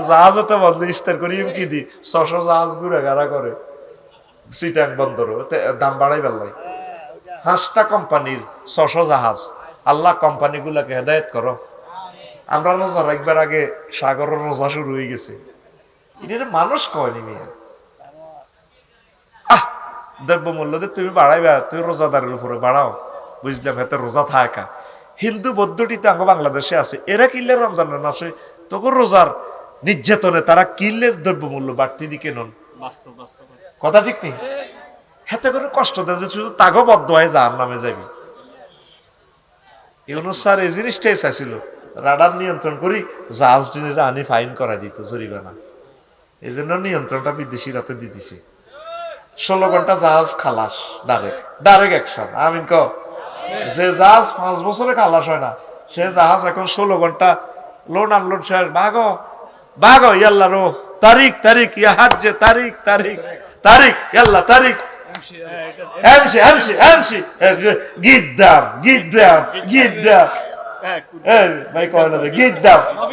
জাহাজও তো বন্ধ, ইস্তার করি কি দি 600 জাহাজ ঘুরে গাড়া করে চিটাং বন্দর দাম বাড়াই বেলাই। 5টা কোম্পানির 600 জাহাজ। আল্লাহ কোম্পানি গুলাকে হেদায়েত করো। আমরা রোজা রাখবার আগে সাগরের রোজা শুরু হয়ে গেছে। এটা মানুষ কয়নি মিয়া। দ্রব্যমূল্য তুমি বাড়াইবা, তুই রোজাদারের উপরে বাড়াও, বুঝলাম, এতে রোজা থাকা। হিন্দু বৌদ্ধটিতে আঙ্গ বাংলাদেশে আছে, এরা কিনলে রমজানের মাসে তখন রোজার নির্যাতনে তারা কিনলে দ্রব্যমূল্য বাড়তি দিকে নন। কথা ঠিক নেই? হাতে করে কষ্ট দেয় যে শুধু তাগো বদ্ধ হয়ে যার নামে যাবি। ইউনুস স্যার এই জিনিসটাই চাইছিল, রাডার নিয়ন্ত্রণ করি জাহাজ আনি ফাইন করা দিত, জরিমানা। এই জন্য নিয়ন্ত্রণটা বিদেশির হাতে দিয়ে দিছে। 16 ঘন্টা জাহাজ খালাস, ডাইরেক্ট অ্যাকশন। আমি যে জাহাজ 5 বছরে খালাস হয় না, সে জাহাজ এখন 16 ঘন্টা লোড আনলোড শেষ। বাগো ইয়াল্লা রো, তারিখ ইয়া হাজ্জে, তারিখ ইয়াল্লা, তারিখ এমসি গিদ্দাম ভাই কয় না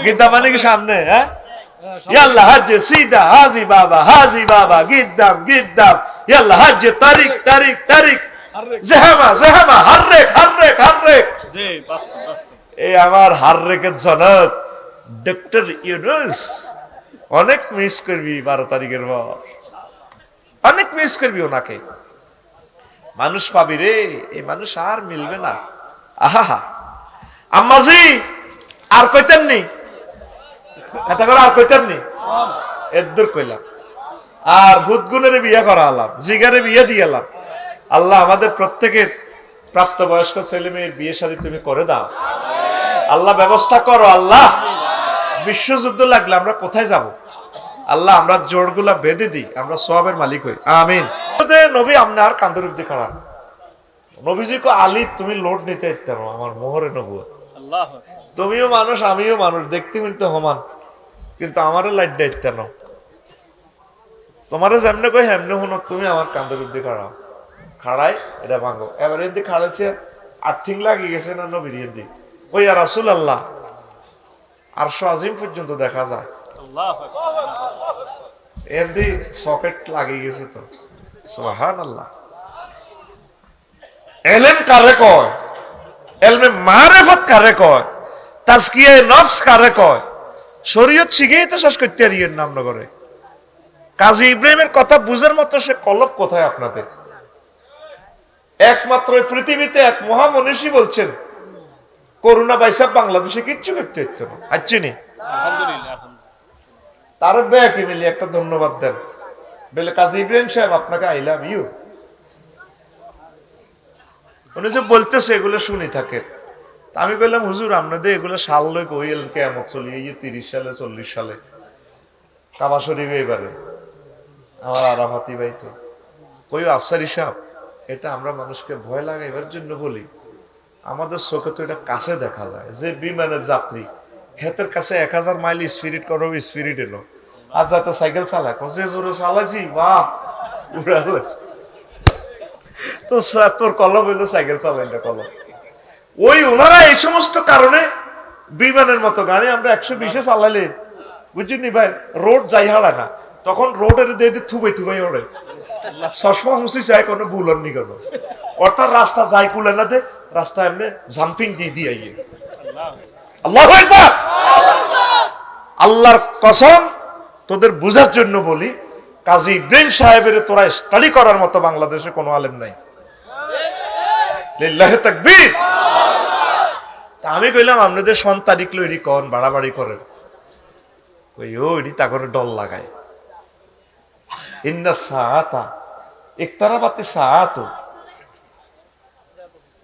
গিদ্দাম মানে কি সামনে? হ্যাঁ, ইয়াল্লা হাজ্জে সিদা হাজি বাবা গিদ্দাম ইয়াল্লা হাজ্জে তারিখ জেহামা হাররেক। এই আমার হাররেকের জনক ডক্টর ইউনুস অনেক মিস করবি 12 তারিখের পর, অনেক মিস করবি ওনাকে। মানুষ পাবি রে, এই মানুষ আর মিলবে না। আহা আম্মাজি আর কইতেননি, এত করে আর কইতেননি, এদুর কইলাম। আর হুদগুনের বিয়ে করা আলাম, জিগারে বিয়ে দিয়ে এলাম। আল্লাহ আমাদের প্রত্যেকের প্রাপ্তবয়স্ক ছেলে মেয়ের বিয়ে শাদী তুমি করে দাও আল্লাহ, ব্যবস্থা করো আল্লাহ। বিশ্বযুদ্ধ লাগলে আমরা কোথায় যাব আল্লাহ? আমরা জোড়গুলা বেঁধে দিই, আমরা সওয়াবের মালিক হই। আমিন। নবী আমনে আর কান্দর উদ্দি খারাপ নবীজি কো আলী তুমি লোড নিতে ইত্যানো আমার মোহরে নবুয়ত। তুমিও মানুষ আমিও মানুষ, দেখতে কিন্তু সমান, কিন্তু আমারও লাইট ইত্যানো। তোমারও যেমনে কই হেমনে শুনো, তুমি আমার কান্দর উদ্দি খাড়াই এটা ভাঙো। এবার এদিকে খাড়াইছে, আর্থিং লাগিয়ে গেছে না নবীর এদিক। ওই আর রাসূল আল্লাহ আরশ আজিম পর্যন্ত দেখা যায়, এদি সকেট লাগিয়ে গেছে তো। সুবহানাল্লাহ। ইলম কারে কয়? ইলমে মারিফত কারে কয়? তাজকিয়ে নফস কারে কয়? শরীয়ত শিখেই তো শেষ করতে পারিয়েন নাম নগরে। কাজী ইব্রাহিমের কথা বুঝার মতো সে কলব কোথায় আপনাদের? একমাত্র পৃথিবীতে এক মহামনীষী বলছেন করোনা ভাইরাস বাংলাদেশে কিচ্ছু করতে হইতো না। আচ্ছিনি তার ব্যাকে মিলি একটা ধন্যবাদ দেন বলে, কাজী ইব্রাহিম সাহেব আপনাকে আই লাভ ইউ। উনি যে বলতেছে এগুলো শুনি থাকে। আমি বললাম হুজুর আপনাদের এগুলো সাল লই কইল কেমন চলি, এই যে 30 সালে 40 সালে কাবা শরীফে এবারে আমার আরাফাতি ভাই তো কই আফসারি সাহেব, এটা আমরা মানুষকে ভয় লাগাইবার জন্য বলি। আমাদের চোখে তো এটা কাছে দেখা যায়, যে বিমানের যাত্রী হেতের কাছে 1000 মাইল স্পিরিট করো, স্পিরিট এলো। আর যাতে সাইকেল চালায় যে জোরে চালাইছি বাহ উড়া হয়েছে তো তোর কলম হইলো সাইকেল চালাই না কলম। ওই ওনারা এই সমস্ত কারণে বিমানের মতো গাড়ি আমরা 120-এ চালাইলে বুঝলি ভাই রোড যাই হারায় না, তখন রোডের দিয়ে থুবাই ওড়ে। চশমা হুঁসি চাই কোনো বুলন নি কেন, অর্থাৎ রাস্তা যাই কুলে না দে, রাস্তা এমনি জাম্পিং দিয়ে আইয়ে। আল্লাহু আকবার। আল্লাহর কসম তোদের বুঝার জন্য বলি, কাজী ইব্রাহিম সাহেবের তোরা স্টাডি করার মতো বাংলাদেশে কোনো আলেম নাই। লিল্লাহি তাকবীর। আমি কইলাম আপনাদের সন্তানিক লইরি কোন বাড়াবাড়ি করেন, কই ও এডি তা করে ডল লাগায়। ইন্না সাআতা ইকতারাবাতি সাআতু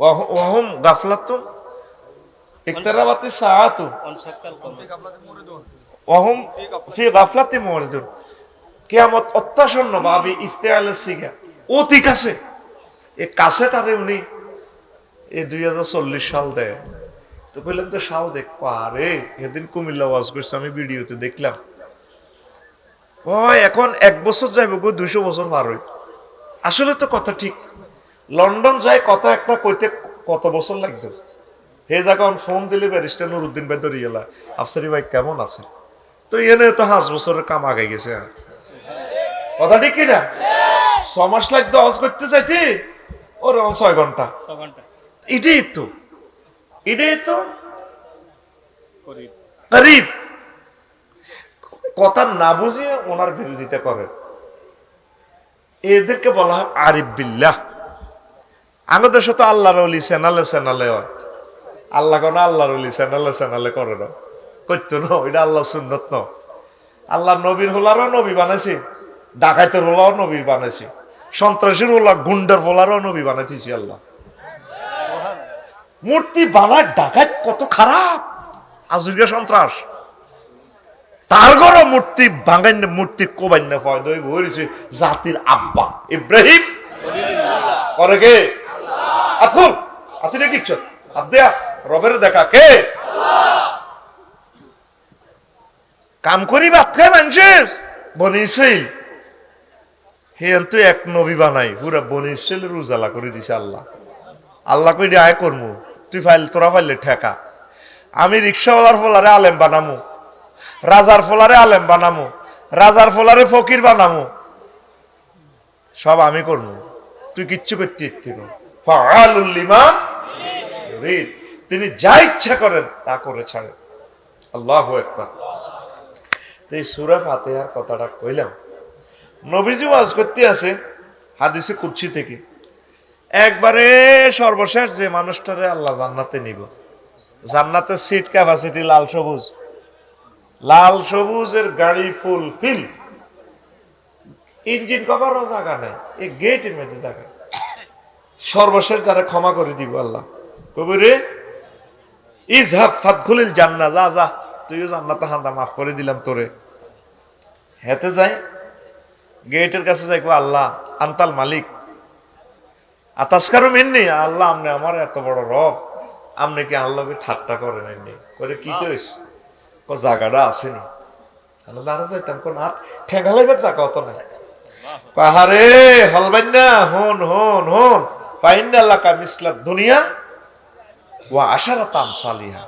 ওয়া হুম গাফলাতুন ইকতারাবাতি সাআতু ওয়া হুম ফি গাফলাতি মুরিদুন। কিয়ামত অত্যাসন্ন ভাবে ইফতিআলের সিগা অতি কাছে। এই কাছেটারে উনি এই 2040 সাল দেয়। তো বললাম তো সাল দেখবো, আরে এদিন কুমিল্লা ওয়াজ করছে আমি ভিডিওতে দেখলাম। এখন 1 বছর যাইব গো 200 বছর পার হই। আসলে তো কথা ঠিক, লন্ডন যায় কথা একটা কইতে কত বছর লাগতো। হে জায়গা ফোন দিলে ব্যারিস্টার নুরুদ্দিন ভাই ধরিয়েলা, আফসারি ভাই কেমন আছে? তো এনে তো 5 বছরের কাম আগে গেছে। কথা ঠিক কিনা? 6 মাস লাগতো হজ করতে চাইতে, ওর 6 ঘন্টা। এটাই তো গরিব। কথা না বুঝিয়ে ওনার বিরোধিতা করেন, এদেরকে বলা হয় আরিফ বিল্লাহ। আমাদের দেশে তো আল্লাহর ওলি চ্যানেলে হয়, আল্লাহ কোন আল্লাহর ওলি চ্যানেলে করে না, করতো না, ওইটা আল্লাহ সুন্নত ন। আল্লাহ নবীর হোলারও নবী বানাইছে, ডাকাইতের হোলাও নবী বানাইছে, সন্ত্রাসীর হোলা গুন্ডার হোলারও নবী বানাইতেছি আল্লাহ। মূর্তি বানায় ডাকাত কত খারাপ, আজুরিয়া সন্ত্রাস। তার ঘর মূর্তি ভাঙাইন্য, মূর্তি কোবাইন্য ফয়দ হয়েছে জাতির আব্বা ইব্রাহিম করে কে? আকুল আতিরে কি দেয়া রবের দেখা কে? কাম করি ভাত খায় মানুষের বনি ইসরাইল, হে তো এক নবী বানাই পুরা বনি ইসরাইলের উজালা করে দিছে আল্লাহ। আল্লাহ কই আয় করমু, তুই ফাইল তোরা ফাইলে ঠেকা। আমি রিক্সাওয়ালার ফলারে আলেম বানামু, রাজার ফলারে আলেম বানামু, রাজার ফলারে ফকির বানামু, সব আমি করবো, তুই কিচ্ছু করতে তিনি যা ইচ্ছা করেন তা করে ছাড়েন। আল্লাহু আকবার। তো এই সূরা ফাতিহার কথাটা কইলাম, নবীজি ওয়াজ করতে আছে হাদিসে কুদসি থেকে, একবারে সর্বশেষ যে মানুষটারে আল্লাহ জান্নাতে নিব, জান্নাতের সিট ক্যাপাসিটি লাল সবুজের গাড়ি ফুল ফিল, ইঞ্জিন কভারও জায়গা নাই, এই গেটের মধ্যে জায়গা। সর্বশেষ যারা ক্ষমা করে দিব আল্লাহ কবি রে ইজহাব ফাদখুলিল জান্নাহ, যা যা তুইও জান্নাতে হান্দা মাফ করে দিলাম তোরে। হেতে যাই গেটের কাছে যাই, আল্লাহ আনতাল মালিক আতাসকারু মিন্নি, আল্লাহ আপনি আমার এত বড় রব, আপনি কি আল্লাহকে ঠাট্টা করেন এমনি করে? কি কইস জায়গাটা আসেনি, দাঁড়া যাইতাম কোন আর ঠেঙ্গালাইবার জায়গা অত নাই। পাহাড়ে হলবেন না, হন হন হন পাইন্না লাকা মিসলা দুনিয়া ওয়া আশারাত আমসালিহা,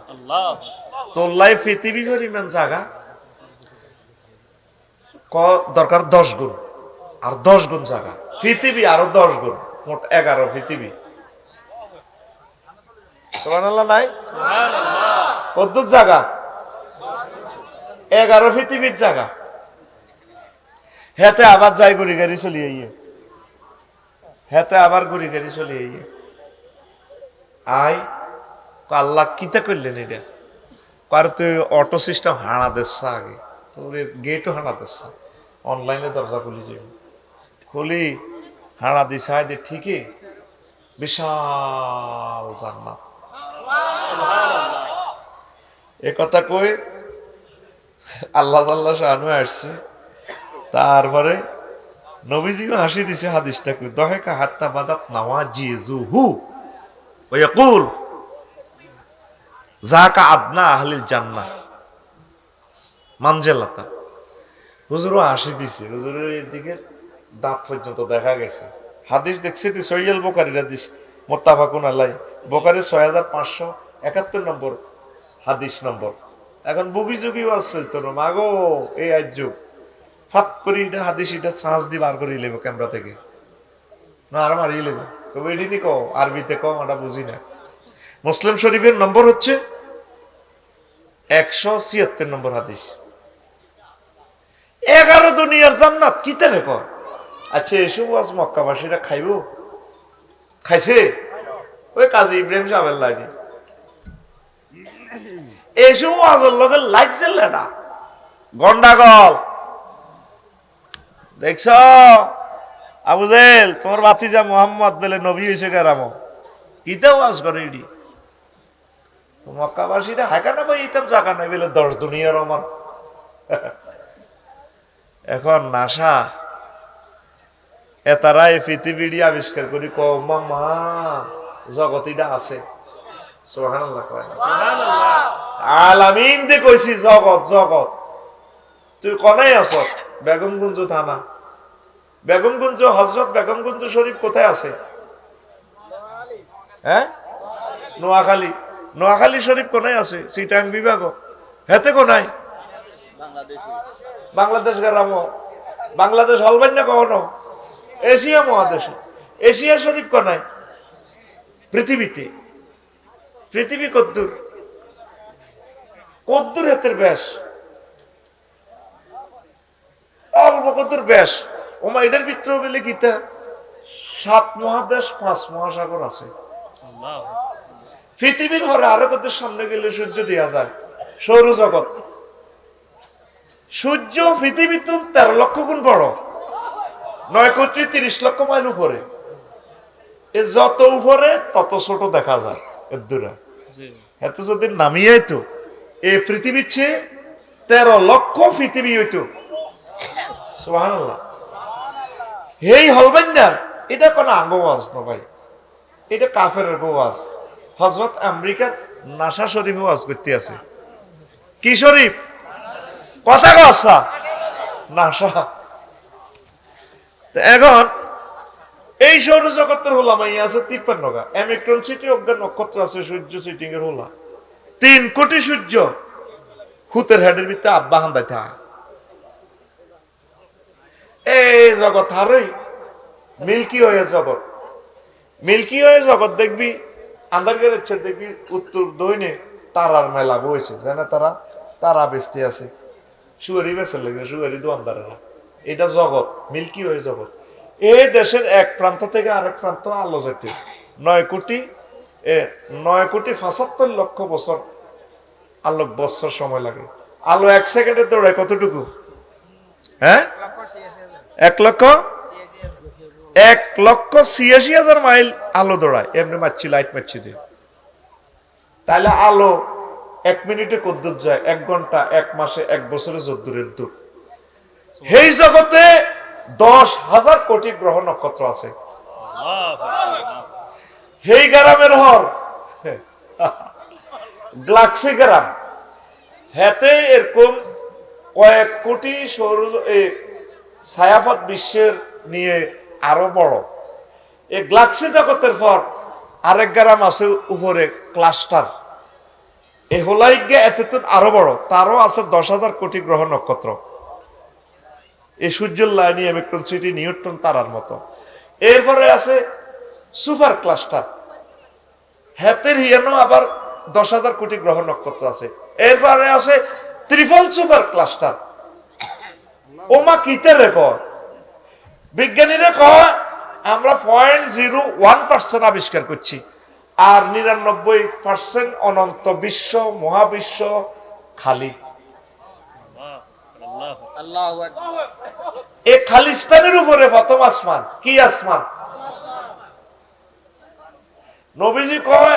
তোর লাইফ পৃথিবী পরিমাণ জায়গা দরকার 10 গুণ, আর 10 গুণ জায়গা পৃথিবী, আরো 10 গুণ, মোট 11 পৃথিবী। সুবহানাল্লাহ নাই? কত জায়গা? 11 পৃথিবীর জায়গা। হেতে আবার যাই গুড়ি গাড়ি চলিয়ে, হেতে আবার গুড়ি গাড়ি চলিয়ে আই আল্লাহ কিতা করলেন এটা? কার তুই অটো সিস্টেম হানা দেশা, আগে তোর গেটও হানা দেশা, অনলাইনে দরজা খুলি যাবি, খুলি হানা দিশা দে, ঠিকই বিশাল জান্নাত। এ কথা কই আল্লাহ সাল্লাহ শাহানু আসছে, তারপরে নবীজিও হাসি দিছে হাদিসটা কই, দহেকা হাত্তা বাদাত নাওয়াজিজুহু ওয়া ইয়াকুল যাকা আদনা আহলিল জান্নাহ মানজিলাতা। হুজুরও হাসি দিছে, হুজুরের এদিকে দাঁত পর্যন্ত দেখা গেছে। হাদিস দেখছি সহিহ বুখারীর হাদিস, মুত্তাফাকুন আলাইহি, বুখারী 6571 নম্বর হাদিস নম্বর। এখন বুগি যুগিও চলতো না মাগো, এই আজ যুগ ফাত করি এটা হাদিস, এটা সাঁজ দিয়ে বার করে লেবো ক্যামেরা থেকে, না আর মারিয়ে লেবো, তবে এটি কও আরবিতে কম, আমরা বুঝি না। মুসলিম শরীফের নম্বর হচ্ছে 176 নম্বর হাদিস। 11 দুনিয়ার জান্নাত কিতে রেখো? আচ্ছা এসব আজ মক্কাবাসীরা খাইব, খাইছে ওই কাজী ইব্রাহিম সাহেবের লাইনি, এসব আজের লগে লাইট জ্বললে না, গন্ডাগল দেখছ? আবু জেল তোমার ভাতিজা মোহাম্মদ বলে নবী হয়েছে কেরাম, কিতে ওয়াজ করে এডি? মক্কাবাসীরা হাঁকা না ভাই ইতাম জায়গা নাই বলে 10 দুনিয়ার রমান। এখন নাসা এতারা এই পৃথিবীটি আবিষ্কার করি মা জগতিটা আছে। সুবহানাল্লাহ কয় না? আলামিন দে কইছি জগৎ জগৎ, তুই কোনায় আছ? বেগমগঞ্জ থানা, বেগমগঞ্জ হযরত বেগমগঞ্জ শরীফ কোথায় আছে? হ্যাঁ নোয়াখালী, নোয়াখালী শরীফ কোনায় আছে? চিটাং বিভাগ হেতে কোনায়? বাংলাদেশ গ্রামও, বাংলাদেশ হলবেন না কখনো? এশিয়া মহাদেশে, এশিয়া শরীফ কনায় পৃথিবীতে, পৃথিবী কদ্দুর, কদ্দুর হাতের ব্যাস, অল্প কদ্দুর ব্যাস। ওমা এটার ভিতরে গেলে গীতা 7 মহাদেশ 5 মহাসাগর আছে। পৃথিবীর হরে আরো কত সামনে গেলে সূর্য দেওয়া যায়, সৌরজগৎ। সূর্য পৃথিবী তো 13 লক্ষ গুণ বড়, 9 কোটি 30 লক্ষ মাইল উপরে। এ যত উপরে তত ছোট দেখা যায় এর দূরে। এত যদি নামিয়ে তো এই পৃথিবীর চেয়ে 13 লক্ষ পৃথিবী হইতো। সুবহানাল্লাহ। এই হলবেন না, এটা কোন আঙ্গওয়াজ না ভাই, এটা কাফেরের ওয়াজ। হযরত আমেরিকার নাসা শরীফে ওয়াজ করতে আছে। কি শরীফ? কথা কথা নাসা। এখন এই সৌরজগতের হোলামাই আছে 53টা। অ্যামিক্রন সিটি অজ্ঞান নক্ষত্র আছে, সূর্য সিটিং এর হোলা 3 কোটি সূর্য হুতের হেডের ভিতরে আব্বা হান্দাই থাকে। এই জগৎ হারই মিল্কি ওয়ে জগৎ, মিল্কি ওয়ে জগৎ দেখবি আন্ধার গেছে, দেখবি উত্তর দৈনে তারার মেলা বইছে, জানে তারা তারা বেস্তি আছে, সুয়ারি বেছে লেগে সুয়ারি দোয়ানদারেরা। এটা জগৎ, মিল্কি ওয়ে জগৎ। এই দেশের এক প্রান্ত থেকে আরেক প্রান্ত আলো যেতে 9 কোটি 75 লক্ষ বছর আলোক বছর সময় লাগে। আলো 1 সেকেন্ডে দৌড়ায় কতটুকু? হ্যাঁ, 1,86,000 মাইল আলো দৌড়ায়। এমনি মারছি, লাইট মারছি দিয়ে। তাহলে আলো 1 মিনিটে কদ্দুর যায়, 1 ঘন্টা, 1 মাসে, 1 বছরে যদ্দূরের দূর। এই জগতে 10,000 কোটি গ্রহ নক্ষত্র আছে। এই গ্রামের হর গ্যালাক্সি গ্রাম, হাতে এরকম কয়েক কোটি সৌর ছায়াপথ বিশ্বের নিয়ে আরো বড়। এই গ্যালাক্সি জগতের পর আরেক গ্রাম আছে উপরে ক্লাস্টার, এই হোলাইগে এত আরো বড়, তারও আছে 10,000 কোটি গ্রহ নক্ষত্র। এই সূর্যের লাইনি অ্যামিক্রন সিটি নিউট্রন তারার মতো। এরপরে আছে সুপার ক্লাস্টার, হাতের হিয়ানো আবার 10,000 কোটি গ্রহ নক্ষত্র আছে। এরপরে আছে ট্রিপল সুপার ক্লাস্টার। ওমা কিতে রেকর্ড, বিজ্ঞানীরা কয় আমরা 0.01% আবিষ্কার করছি, আর 99% অনন্ত বিশ্ব মহাবিশ্ব খালি। এই খালিস্তানের উপরে প্রথম আসমান। কি আসমান? নবীজি কয়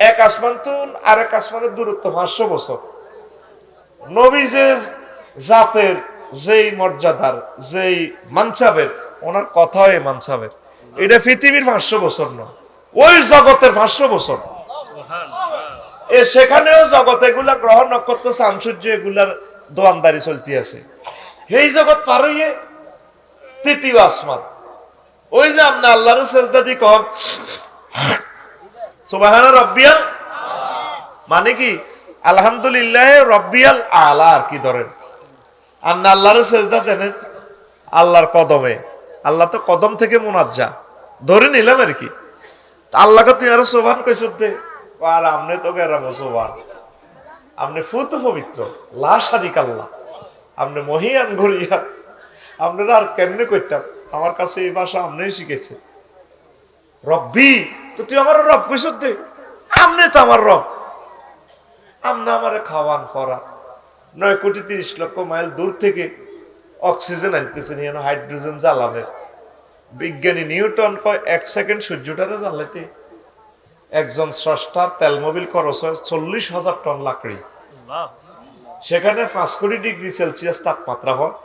এক আসমান তো আরেক আসমানের দূরত্ব 500 বছর। নবী যে জাতের, যেই মর্যাদার, যেই মানসাবের, ওনার কথাও এই মানসাবের। এটা পৃথিবীর 500 বছর নয়, ওই জগতের 500 বছর। সেখানেও জগৎ এগুলা গ্রহ নক্ষত্র চাঁদ সূর্য এগুলার দোয়ানদারি চলতে আছে। এই জগৎ পার হইয়ে তৃতীয় আসমান। ওই যে আপনি আল্লাহর সেজদা দি কর সুবহান রাব্বিয়াল, মানে কি আলহামদুলিল্লাহ রাব্বিয়াল আলা, আর কি ধরেন আপনি আল্লাহর সেজদা দেন আল্লাহর কদমে। আল্লাহ তো কদম থেকে মুনাজ্জা ধরে নিলাম আর কি। আল্লাহকে তুই আরো সুবহান কইছ দে, আর আমনে তো গেরাম সুবহান, আপনি ফুত পবিত্র লা শারিক আল্লাহ, আপনি মহিয়ান ঘুরিয়া। আপনারা আর কেমনে করতাম? আমার কাছে এই ভাষা আপনি শিখেছে। রব্বি, তো তুই আমার রব কইছ দে, আমনে তো আমার রব। আমনে আমারে খাওয়ান পরা 9 কোটি 30 লক্ষ মাইল দূর থেকে অক্সিজেন আনতেছেন, হাইড্রোজেন জ্বালানের। বিজ্ঞানী নিউটন কয় 1 সেকেন্ড সূর্যটারে জ্বালাইতে একজন স্রষ্টার তেল মোবিল খরচ হয় 40,000 টন লাকড়ি। সেখানে 5 কোটি ডিগ্রি সেলসিয়াস তাপমাত্রা হয়।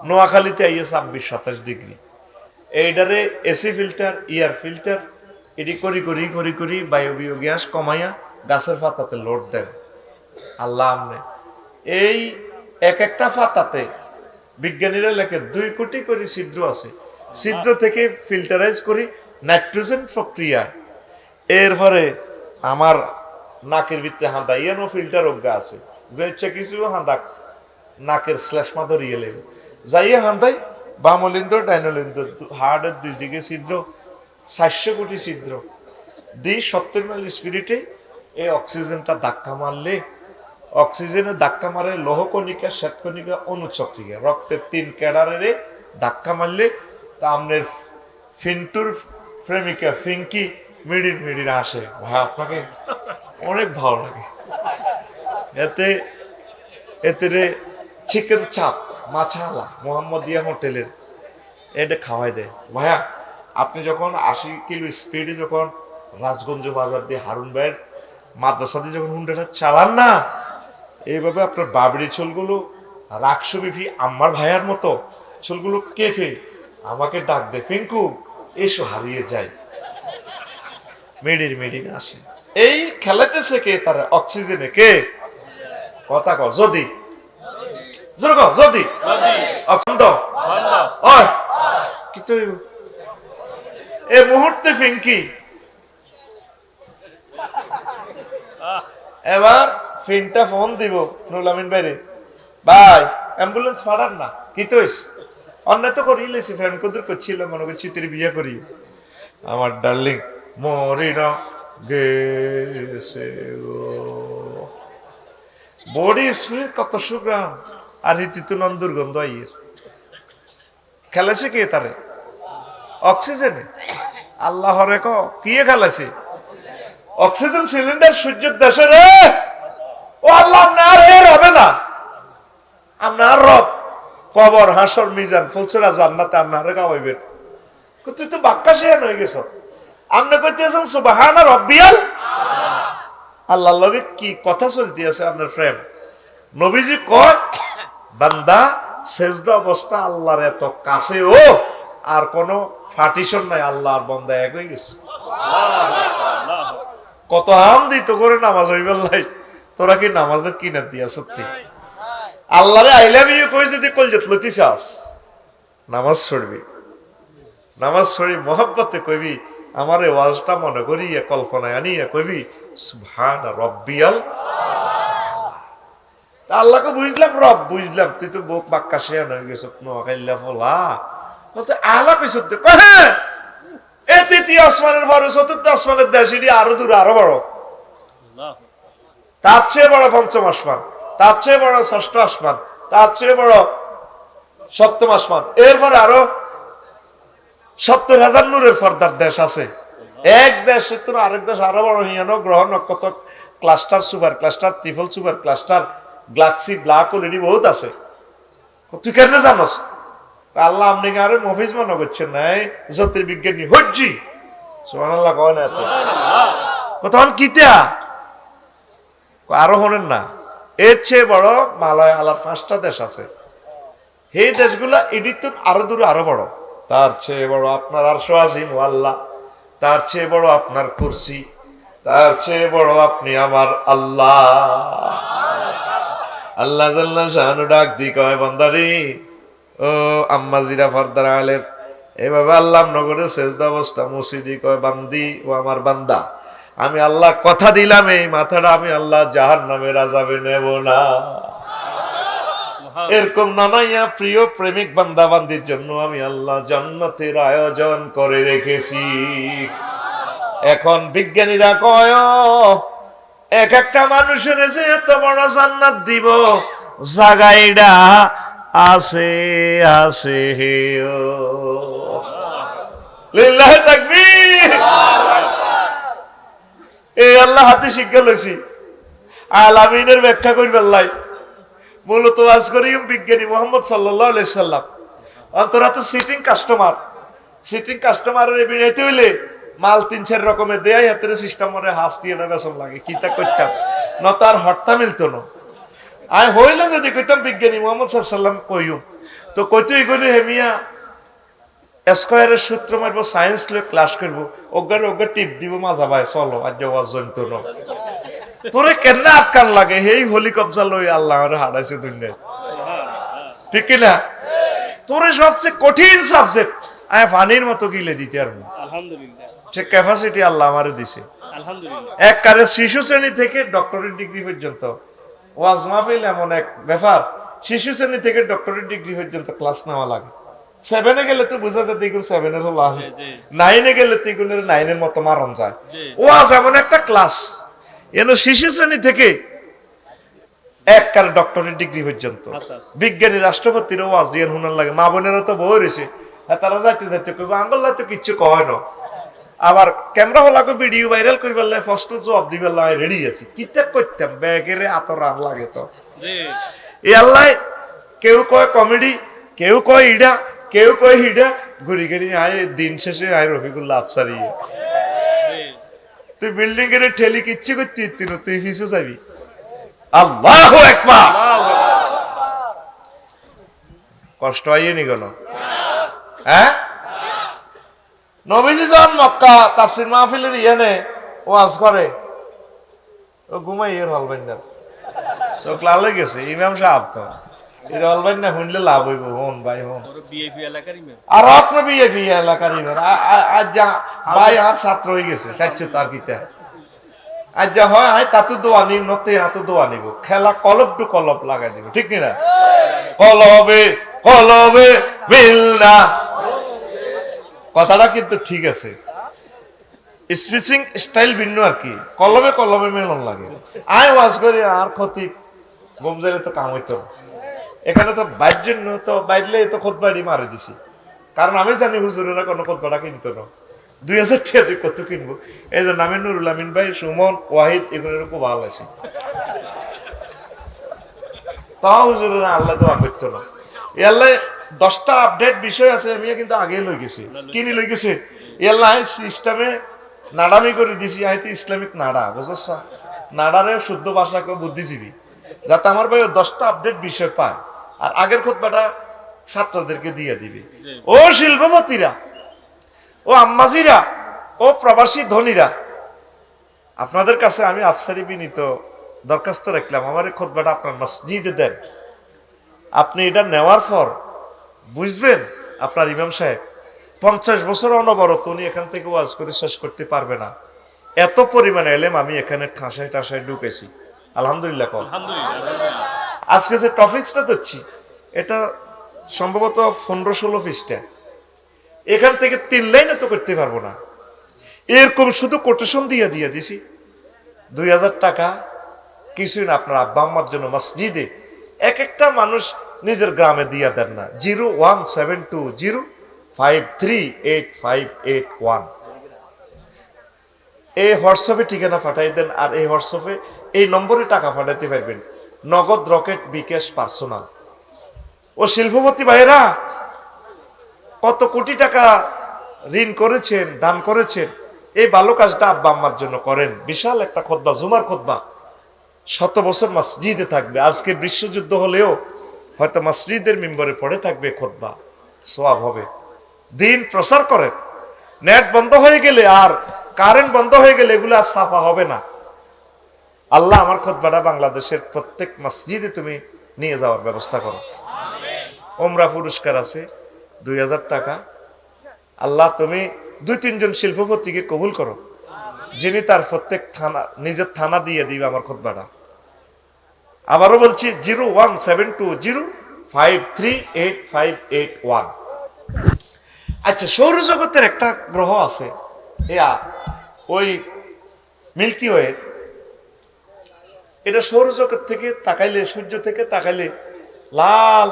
নোয়াখালীতে আইয়ে 26-27 ডিগ্রি। এইটারে এসি ফিল্টার, এয়ার ফিল্টার এটি করি বায়বীয় গ্যাস কমাইয়া গাছের পাতাতে লোড দেন আল্লাহ। আমনে এই এক একটা পাতাতে বিজ্ঞানীরা লেখে 2 কোটি করে ছিদ্র আছে। ছিদ্র থেকে ফিল্টারাইজ করি নাইট্রোজেন প্রক্রিয়া। এরপরে আমার নাকের ভিতরে হাঁদা ইয়ানো ফিল্টার অজ্ঞা আছে, যে ইচ্ছা কিছু হাঁদা নাকের শ্লেষ্মা ধরিয়ে লেগে যাইয়ে হান্দাই বামলিন্দ্র ডাইনলিন্দ্র হার্টের দুই দিকে ছিদ্র 400 কোটি ছিদ্র 70 মাইল স্পিরিটে এই অক্সিজেনটা ধাক্কা মারলে অক্সিজেনে ধাক্কা মারে লৌহকণিকা শ্বেতকণিকা অনুচক্রিকা রক্তের 3 ক্যাডারে ধাক্কা মারলে তা আপনার ফিন্টুর প্রেমিকা ফিঙ্কি মিডির মিডির আসে ভাই আপনাকে অনেক ভালো লাগে এতে এতে চিকেন চাপ মাছালা মোহাম্মদিয়া হোটেলের এটা খাওয়াই দেয় ভাইয়া আপনি যখন 80 কিলো স্পিডে যখন রাজগঞ্জ বাজার দিয়ে হারুন ভাইয়ের মাদ্রাসা দিয়ে যখন হুন্ডাটা চালান না এইভাবে আপনার বাবরি চুলগুলো রাখসু বিফি আমার ভাইয়ার মতো চুলগুলো কেফে আমাকে ডাক দে পিঙ্কু এসো হারিয়ে যায় মেডির মেডির আসে এই খেলাতেছে কে তারা অক্সিজেনে কে কথা কর যদি যদি অক্সিজেন ওই কিন্তু এই মুহূর্তে পিঙ্কি এবার ফিনটা ফোন দিব নুরুল আমিন ভাইরে ভাই অ্যাম্বুলেন্স পাঠান না কি তোইস অন্য তো করি লেছি ফ্রেন্ড কুদুর করছিল মনে করছি তুই বিয়ে করি আমার ডার্লিং মরি না গেছে বডি স্প্রিট কত সুগ্রাম আর রীতিতু নন দুর্গন্ধ আইয়ের খেলেছে কে তারে অক্সিজেনে আল্লাহরে ক কি খেলেছে অক্সিজেন সিলিন্ডার সূর্যের দেশে রে ও আল্লাহ আপনার এর হবে না আপনার রব কবর হাসর মিজান ফুলসরা জান্নাতে আপনারে খাওয়াইবেন তুই তো বাক্কা শেয়ার হয়ে গেছ আপনি কইতেছেন সুবহানা রাব্বিয়াল আল্লাহর লগে কি কথা চলতে আছে আপনার ফ্রেন্ড নবীজি কয় বান্দা সেজদা অবস্থা আল্লাহর এত কাছে ও আর কোনো পার্টিশন নাই আল্লাহর বান্দা এক হয়ে গেছে কত আম দিত করে নামাজ হইবেলাই তোরা কি নামাজের কিনা দিয়া সত্যি আল্লাহরে আই লাভ ইউ কই যদি কলজত লতি চাস নামাজ ছড়বি নামাজ ছড়ি মহব্বতে কইবি আমারে ওয়াজটা মনে করি কল্পনায় আনিয়া কইবি সুবহান রাব্বিয়াল তা আল্লাহকে বুঝলাম রব বুঝলাম তুই তো বুক বাক্কা শেয়ার হয়ে গেছ নোয়াখাইলা ফলা বলতে আলা কইছ কহে এ তৃতীয় আসমানের পরে চতুর্থ আসমানের দেশ এটি আরো দূর আরো বড় তার চেয়ে বড় পঞ্চম আসমান তার চেয়ে বড় ষষ্ঠ আসমান তার চেয়ে বড় সপ্তম আসমান এরপরে আরো 70,000 নূরের পর্দার দেশ আছে এক দেশ তো আরেক দেশ আরো বড় হিয়ানো গ্রহ নক্ষত্র ক্লাস্টার সুপার ক্লাস্টার ত্রিফল super cluster galaxy black hole এটি বহুত আছে তুই কেন জানোস আল্লাহ আপনি আরে মফিজ মনে করছেন নাই জ্যোতির্বিজ্ঞানী হজ্জি সুবহানাল্লাহ কয় না এত তখন কিতা আরো হলেন না এর চেয়ে বড় মালয় আলার 5টা দেশ আছে এই দেশগুলা এটি তো আরো দূরে আরো বড় তার চেয়ে বড় আপনার আরশ আজিম আল্লাহ তার চেয়ে বড় আপনার কুরসি তার চেয়ে বড় আপনি আমার আল্লাহ আল্লাহ জাল্লা শানু ডাক দি কয় বান্দারি ও আম্মা জিরা ফরদার আলের এভাবে আল্লাহ নগরে সেজদা অবস্থা মসজিদি কয় বান্দি ও আমার বান্দা আমি আল্লাহ কথা দিলাম এই মাথাটা আমি আল্লাহ জাহান্নামের আযাবে নেব না এরকম নানাইয়া প্রিয় প্রেমিক বান্দা বান্দির জন্য আমি আল্লাহ জান্নাতের আয়োজন করে রেখেছি এখন বিজ্ঞানীরা কয় এক একটা মানুষের যে এত বড় জান্নাত দিব জায়গাটা আছে আছে হে লিল্লাহি তাকবীর এই আল্লাহ হাতে শিক্ষা লইছি আলামিনের ব্যাখ্যা করবে আল্লাহ মূলত আজ করিম বিজ্ঞানী মোহাম্মদ সাল্লাল্লাহু আলাইহি সাল্লাম অন্তরা তো সিটিং কাস্টমারের বিনাইতে হইলে মাল 3-4 রকমের দেয় হাতের সিস্টেম মরে হাসতিয়ে না বেসম লাগে কিতা কইতাম না তার হট্টা মিলতো না আই হইলে যদি কইতাম বিজ্ঞানী মোহাম্মদ সাল্লাল্লাহু আলাইহি সাল্লাম কইও তো কইতে গেলে হেমিয়া স্কয়ারের সূত্র মারবো সায়েন্স লয়ে ক্লাস করব ওগর টিপ দিব মাজা ভাই চলো আজ ওয়াজ জনতো না তোরে কেন আটকান লাগে এই হোলি কবজা লই আল্লাহ আমারে হারাইছে দুনিয়ায় ঠিক কি না তোরে সবচেয়ে কঠিন সাবজেক্ট আয় পানির মতো গিলে দিতে আর আলহামদুলিল্লাহ সে ক্যাপাসিটি আল্লাহ আমারে দিছে আলহামদুলিল্লাহ এক কারে শিশু শ্রেণী থেকে ডক্টরেট ডিগ্রি পর্যন্ত ওয়াজ মাহফিল এমন এক ব্যাপার শিশু শ্রেণী থেকে ডক্টরেট ডিগ্রি পর্যন্ত ক্লাস নেওয়া লাগে। 7-এ গেলে তো বোঝা যায় দ্বিগুণ 7-এর হলো আসে, 9-এ গেলে দ্বিগুণের 9-এর মতো মারণ যায়। ওয়াজ এমন একটা ক্লাস, শিশু শ্রেণী থেকে এককার ডক্টরেট ডিগ্রি পর্যন্ত। বিজ্ঞানী রাষ্ট্রপতির ওয়াজ দিয়ে হুনার লাগে, মা বোনেরা তো বই রয়েছে, তারা যাইতে যাইতে কইব আঙ্গল্লা তো কিচ্ছু কয় না, আবার ক্যামেরা হলাকে ভিডিও ভাইরাল করিবার লাগে ফার্স্ট জবাব দিবার লাগে রেডি আছি, কিতা করতাম ব্যাগেরে আতর আগ লাগে তো এই আল্লাহ। কেউ কয় কমেডি, কেউ কয় ইডা, কেউ কয় হিডা, ঘুরি ঘুরি আয় দিন শেষে আয় রফিকুল্লাহ আফসারি। তুই বিল্ডিং এর ঠেলি কিচ্ছু করতে তুই ফিসে যাবি। আল্লাহু আকবার, কষ্ট হয়নি কেন? হ্যাঁ, নবীজি যখন মক্কা তাফসীর মাহফিলের ইয়ানে ওয়াজ করে, ও ঘুমাই এর হলবেন না, চোখ লাল হয়ে গেছে। ইমাম সাহেব তো এর হলবেন না, শুনলে লাভ হইব। হন ভাই হন, আর আপনার বিএপি এলাকার ইমাম আজ যা ভাই আর ছাত্র হয়ে গেছে চাইছো তার কিতা আজ যা হয় আয় তাতো দোয়া নিব, নতে হাতো দোয়া নিব, খেলা কলব টু কলব লাগাই দিব, ঠিক কিনা? কলবে কলবে মিল না, কথাটা কিন্তু ঠিক আছে, স্পিচিং স্টাইল ভিন্ন আর কি, কলবে কলবে মেলন লাগে। আয় ওয়াজ করি আর ক্ষতি গমজারে তো কাম হইতো, এখানে তো বাইর জন্য তো বাইরলে তো খোদবাড়ি মারে দিছি, কারণ আমি জানি হুজুরেরা কোনো খোদবাটা কিনতো না, 2000 টাকা দিয়ে কত কিনবো। এই জন্য আমি নুরুল আমিন ভাই, সুমন, ওয়াহিদ এগুলোর খুব ভালো আছে, তাও হুজুরেরা আল্লাহ দোয়া করতো না। এ আল্লাহ 10টা আপডেট বিষয় আছে, আমি কিন্তু আগে লই গেছি, কিনি লই গেছে। এ আল্লাহ সিস্টেমে নাড়ামি করে দিছি, হয়তো ইসলামিক নাড়া, বুঝছ, নাড়ারে শুদ্ধ ভাষা কেউ বুদ্ধিজীবী, যাতে আমার ভাই 10টা আপডেট বিষয় পায়, আর আগের খুতবাটা ছাত্রদেরকে দিয়ে দিবে। ও শিল্পপতিরা, ও আম্মাজিরা, ও প্রবাসী ধনীরা, আপনাদের কাছে আমি আফসারি বিনীত দরখাস্ত রাখলাম, আমার এই খুতবাটা আপনার মসজিদে দেন। আপনি এটা নেওয়ার পর বুঝবেন আপনার ইমাম সাহেব 50 বছর অনবরত উনি এখান থেকে ওয়াজ করে শেষ করতে পারবে না, এত পরিমাণে এলেম আমি এখানে ঠাসায় টাসায় ঢুকেছি। আলহামদুলিল্লাহ। আজকে যে টপিকসটা দিচ্ছি এটা সম্ভবত 15-16 পৃষ্ঠা, এখান থেকে 3 লাইনও তো করতে পারবো না, এরকম শুধু কোটেশন দিয়ে দিছি। 2000 টাকা কিছুই না, আপনার আব্বা আম্মার জন্য মসজিদে এক একটা মানুষ নিজের গ্রামে দিয়ে দেন না। 01720538581 এই হোয়াটসঅ্যাপে ঠিকানা পাঠাই দেন, আর এই হোয়াটসঅ্যাপে এই নম্বরে টাকা পাঠাতে পারবেন, নগদ, রকেট, বিকাশ, পার্সোনাল। ও শিল্পপতি ভাইরা কত কোটি টাকা ঋণ করেছেন, দান করেছেন, এই ভালো কাজটা আব্বা আম্মার জন্য করেন। বিশাল একটা খুতবা, জুমার খুতবা, 100 বছর মসজিদে থাকবে। আজকে বিশ্বযুদ্ধ হলেও হয়তো মসজিদের মিম্বরে পড়ে থাকবে খুতবা, সওয়াব হবে। দিন প্রচার করেন, নেট বন্ধ হয়ে গেলে আর কারেন্ট বন্ধ হয়ে গেলে এগুলো আর সাফা হবে না। আল্লাহ আমার খুতবাটা বাংলাদেশের প্রত্যেক মসজিদে তুমি নিয়ে যাওয়ার ব্যবস্থা করো। ওমরা পুরস্কার আছে 2000 টাকা। আল্লাহ তুমি 2-3 জন শিল্পপতিকে কবুল করো, যিনি তার প্রত্যেক থানা নিজের থানা দিয়ে দিবে আমার খুতবাটা। আবারও বলছি 01720538581। আচ্ছা, সৌরজগতের একটা গ্রহ আছে, ওই মিল্কি ওয়ে, এটা সৌরজগৎ থেকে তাকাইলে, সূর্য থেকে তাকাইলে লাল